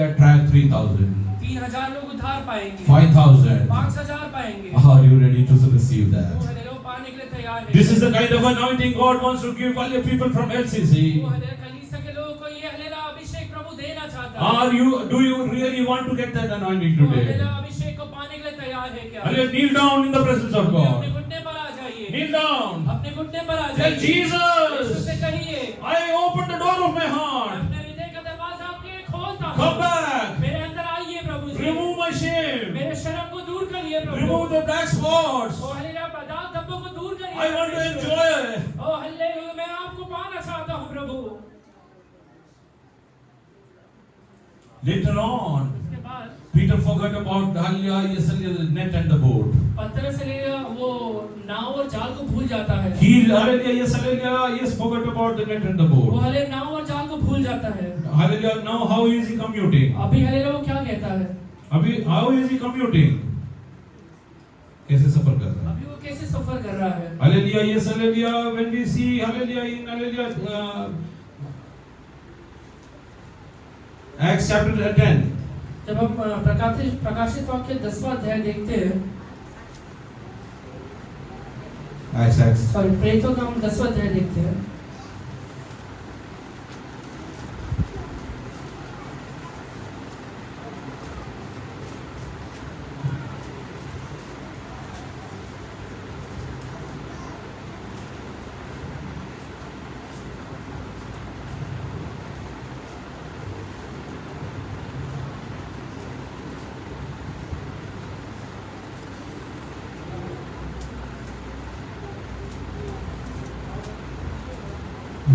attract 3,000, 3,000 लोग उद्धार पाएंगे, 5,000. 5,000 पाएंगे। Are you ready to receive that? वो हले लोग पाने के लिए तैयार है। This is the kind of anointing God wants to give all the people from LCC. वो हले कलीसिया के लोगों को ये हलेला अभिषेक प्रभु देना चाहता है। Do you really want to get that anointing वो today? हलेला अभिषेक को पाने के लिए तैयार है क्या? Hallelujah, kneel down in the presence of अपने God. घुटने पर आ जाइए, Kneel down. अपने घुटने पर आ Tell जाइए। Jesus, उससे कहिए, I open the door of my मैं heart. अपने हृदय का दरवाजा आपके लिए खोलता हूँ। Come back. मेरे अंदर आइए प्रभु जी। Remove my shame. मेरे शर्म को दूर करिए प्रभु। Remove the black spots. ओ हल्लेलुया, दाग धब्बों को दूर करिए। I want to enjoy it. ओ हल्लेलुया, मैं आपको पाना चाहता हूँ प्रभु। Later on, उसके बाद Peter forgot about hallelujah, yes, hallelujah, the net and the boat. पतरस वो नाव और जाल को भूल जाता है। He, hallelujah, yes, hallelujah, yes, forgot about the net and the वो boat. हले नाव और जाल को भूल जाता है। Hallelujah, now how is he commuting? अभी हलेलुया वो क्या कहता है? अभी how is he commuting? कैसे सफर कर रहा है? अभी वो कैसे सफर कर रहा है? Hallelujah, yes, hallelujah, when we see hallelujah in hallelujah, Acts chapter 10. जब हम प्रकाशित वाक्य 10वां अध्याय देखते हैं, Acts. सॉरी प्रेरितों का हम 10वां अध्याय देखते हैं।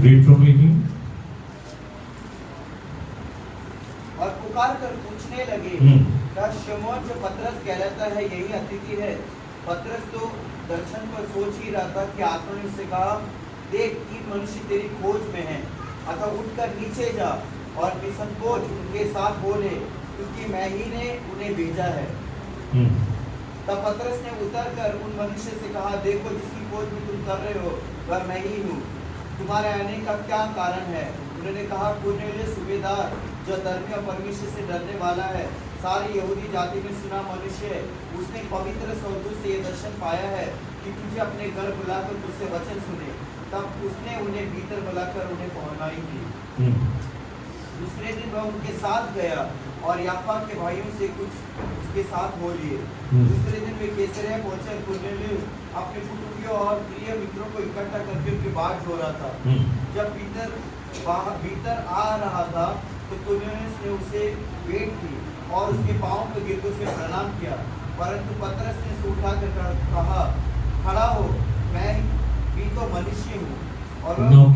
Read from 18. और पुकार कर पूछने लगे, क्या शमौन जो पतरस कहलाता है यही अतिथि है? पतरस तो दर्शन पर सोच ही रहा था कि आत्मा ने उससे कहा, देख तीन मनुष्य तेरी खोज में हैं, अतः उठकर नीचे जा और निसंकोच उनके साथ बोले, क्योंकि मैं ही ने उन्हें भेजा है। तब पतरस ने उतरकर उन मनुष्य से कहा, देखो जिसकी खोज में तुम कर रहे हो वह मैं ही हूँ, तुम्हारे आने का क्या कारण है? उन्होंने कहा, कुरनेलियुस सूबेदार जो धर्मी और परमेश्वर से डरने वाला है, सारी यहूदी जाति में सुना मनुष्य है, उसने पवित्र स्वर्गदूत से ये दर्शन पाया है कि तुझे अपने घर बुलाकर तुझसे वचन सुने। तब उसने उन्हें भीतर बुलाकर उन्हें पहुंचाई की। दूसरे दिन वह उनके साथ गया और याफा के भाइयों से कुछ उसके साथ हो लिए। दूसरे दिन वे कैसरिया पहुंचे। कुरनेलियुस अपने कुटुंबियों और प्रिय मित्रों को इकट्ठा करके उनकी बाट हो रहा था। जब भीतर आ रहा था तो कुरनेलियुस ने उसे भेंट की और उसके पांव पर गिरकर उसे प्रणाम किया, परंतु पतरस ने उसे उठाकर कहा, खड़ा हो, मैं भी तो मनुष्य हूँ। और Now,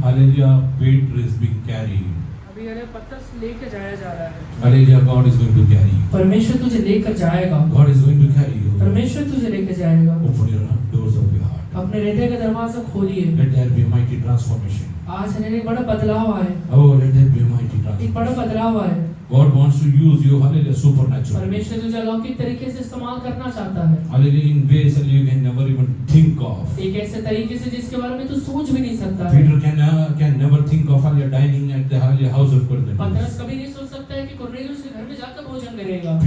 hallelujah, weight is being carried. अभी हले पतरस लेकर जाया जा रहा है। Hallelujah, God is going to carry you. परमेश्वर तुझे लेकर जाएगा। God is going to carry you. परमेश्वर तुझे लेकर जाएगा। Open your doors of your heart. अपने हृदय का दरवाजा खोलिए। Let there be a mighty transformation. आज हमें एक बड़ा बदलाव आए। Oh, let there be a mighty एक बड़ा transformation. बदलाव आए। God wants to use you, hallelujah, supernaturally. परमेश्वर तुझे अलौकिक तरीके से इस्तेमाल करना चाहता है। Hallelujah, in ways that you can never even think of. एक ऐसे तरीके से जिसके बारे में तू सोच भी नहीं सकता है। Peter can never think of hallelujah dining at the hallelujah house of Cornelius. पतरस कभी नहीं सोच सकता है कि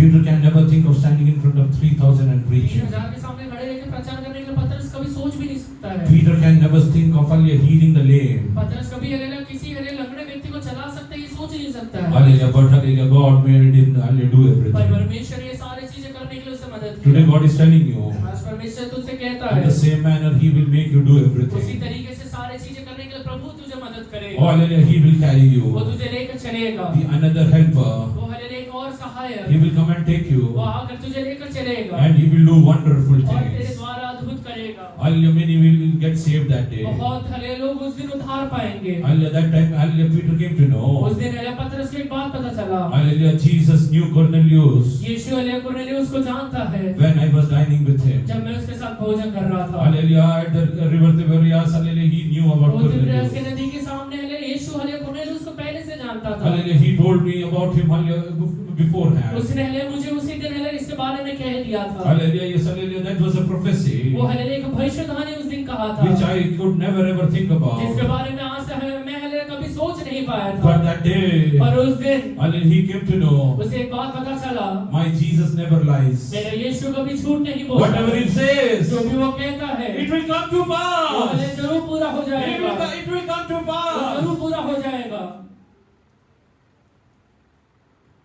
Peter can never think of standing in front of 3,000 and preaching. 3000 के सामने खड़े होकर प्रचार करने के लिए पतरस कभी सोच भी नहीं सकता है। Peter can never think of only healing the lame. पतरस कभी किसी लंगड़े व्यक्ति को चला सकता है ये सोच नहीं सकता है। Hallelujah, but hallelujah, God made him hallelujah do पर everything. परमेश्वर ये सारी चीजें करने के लिए उसे मदद की। Today God is telling you, आज परमेश्वर तुझसे कहता in है the same manner He will make you do उसी everything. तरीके से सारी चीजें करने के लिए प्रभु तुझे मदद Oh, करेगा। hallelujah, He will carry वो you. तुझे लेकर चलेगा। The another helper, वो हले एक और सहायक He will come and take वो you, आकर तुझे लेकर चलेगा and He will do wonderful और तेरे things. द्वारा अद्भुत करेगा। Hallelujah, many will get saved that day. बहुत हले लोग उस दिन उद्धार पाएंगे। Hallelujah, that time Hallelujah, Peter came to know. उस दिन हले पतरस को एक बात पता चला। Hallelujah, Jesus knew Cornelius यीशु हले कुरनेलियुस को जानता है। when I was dining with him. जब मैं उसके साथ भोजन कर रहा था। Hallelujah, at the river Tiberias, hallelujah, He knew about वो तिब्रियस के Cornelius. नदी के सामने हले यीशु हले कुरनेलियुस को पहले से जानता था। Hallelujah, He told me about him hallelujah, beforehand. उसने हले मुझे उसी दिन हले इसके बारे में कह दिया था। Hallelujah, yes, hallelujah, that was a prophecy वो हले एक भविष्यवाणी उस दिन कहा था which I could never ever think about. जिसके बारे में आज से मैं हले कभी सोच नहीं पाया था। But that day, पर उस दिन hallelujah, he came to know उसे एक बात पता चला my Jesus never lies. मेरा यीशु कभी झूठ नहीं बोलता। Whatever He says, जो भी वो कहता है it will come to वो pass. हले जरूर पूरा हो जाएगा। It will come to वो pass. जरूर पूरा हो जाएगा।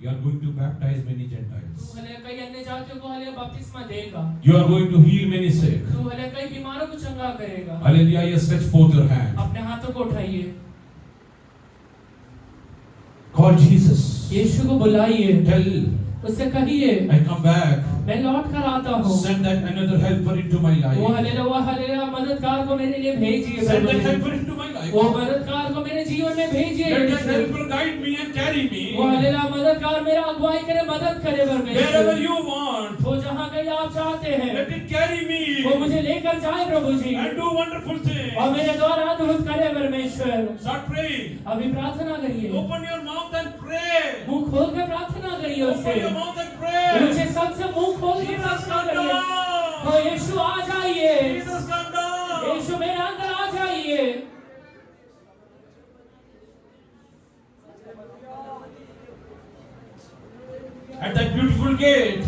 You are going to baptize many Gentiles. तू हले कई अन्य जातियों को हले बपतिस्मा देगा। You are going to heal many sick. तू हले कई बीमारों को चंगा करेगा। Hallelujah, yes, stretch forth your hand. अपने हाथों को उठाइए। Call Jesus. यीशु को बुलाइए। Tell, उससे कहिए I come back. मैं लौट कर आता हूँ। Send that another helper into my वो life. हलेलुया मददगार को मेरे लिए भेजिए। Send that Prabhu. helper into my life. वो मददगार को मेरे जीवन में भेजिए। Let that helper guide me and carry me वो हलेलुया मददगार मेरा अगुवाई करे मदद करे wherever परमेश्वर। you want. वो जहाँ कहीं आप चाहते हैं Let it carry me वो मुझे लेकर जाए प्रभु जी and do wonderful things. और मेरे द्वारा अद्भुत करे परमेश्वर। Start praying. अभी प्रार्थना करिए। Open your mouth and pray. मुंह खोल कर प्रार्थना करिए Open उससे। your mouth and pray. ऊंचे शब्द से मुंह खोल कर Jesus, प्रार्थना come करिए। down. तो यीशु आ जाइए। Jesus, come down. यीशु मेरे अंदर आ जाइए। At that beautiful gate.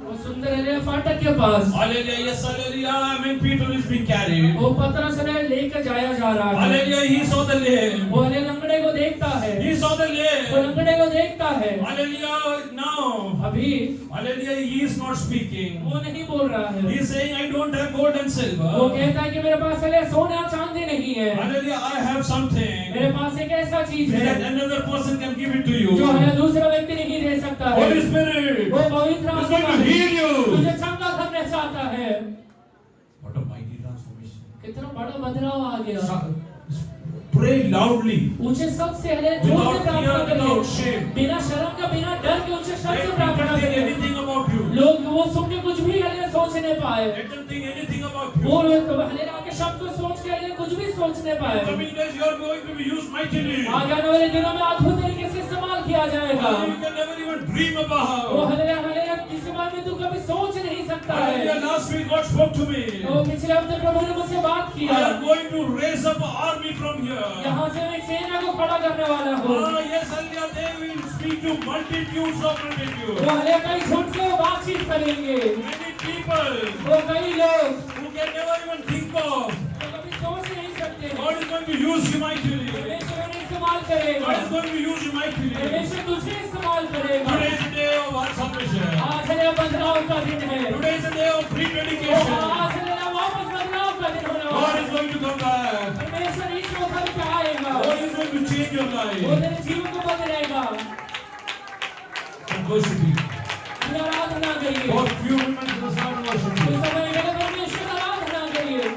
वो सुंदर हले फाटक के पास Hallelujah, yes, hallelujah. When Peter is being carried. वो पतरस ने लेकर जाया जा रहा है। Hallelujah, he saw the lame. वो हले लंगड़े को देखता है। He saw the वो lame. लंगड़े को देखता है। Hallelujah, now. अभी Hallelujah, he is not speaking. वो नहीं बोल रहा है। He is saying, I don't have gold and वो silver. कहता है कि मेरे पास हले सोना चांदी नहीं है। Hallelujah, I have something मेरे पास एक ऐसा चीज है that another person can give it to जो you. हले दूसरा व्यक्ति नहीं दे सकता है। Holy Spirit वो पवित्र is आत्मा going to है। heal you. तुझे चंगा करना चाहता है। What a mighty transformation. कितना बड़ा बदलाव आ गया। Pray loudly. ऊंचे शब्द से हले जोर Without से प्रार्थना fear, करिए। without shame. बिना शर्म का बिना डर के ऊंचे शब्द Let से people प्रार्थना think करिए। anything about you. लोग वो सुन के कुछ भी हले सोच नहीं पाए। Let them think anything about वो you. लोग हले आके शब्द को सोच के हले कुछ भी सोच नहीं पाए। Coming days you are going to be used mightily. आगे आने वाले दिनों में अद्भुत तरीके से इस्तेमाल किया जाएगा। You can never even dream वो about. हले किसी बात में तू कभी सोच नहीं सकता Hallelujah, है। last week God spoke to me. तो पिछले हफ्ते प्रभु ने मुझसे बात I किया। am going to raise up an army from here. यहाँ से मैं एक सेना को खड़ा करने वाला हूँ। Yes, hallelujah, they will speak to multitudes of multitudes. वो हले कई झूठ से बातचीत करेंगे। Many people वो कई लोग who can never even think of. जो कभी सोच नहीं सकते। God is going to use you mightily. परमेश्वर उन्हें इस्तेमाल करेगा। God is going to use you mightily. परमेश्वर तुझे इस्तेमाल करेगा। Today is the day of our salvation. आज है बदलाव का दिन है। Today is the day of तो rededication. आज है वापस बदलाव का दिन होने God वाला is है। going to come back. परमेश्वर इस वक्त पे आएगा। God is going to change your वो life. तेरे जीवन को बदलेगा। And worship Him. तू आराधना करिए। For few moments, the Son worship तू Him. समय के लिए परमेश्वर आराधना करिए।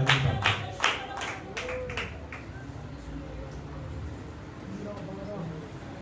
धन्यवाद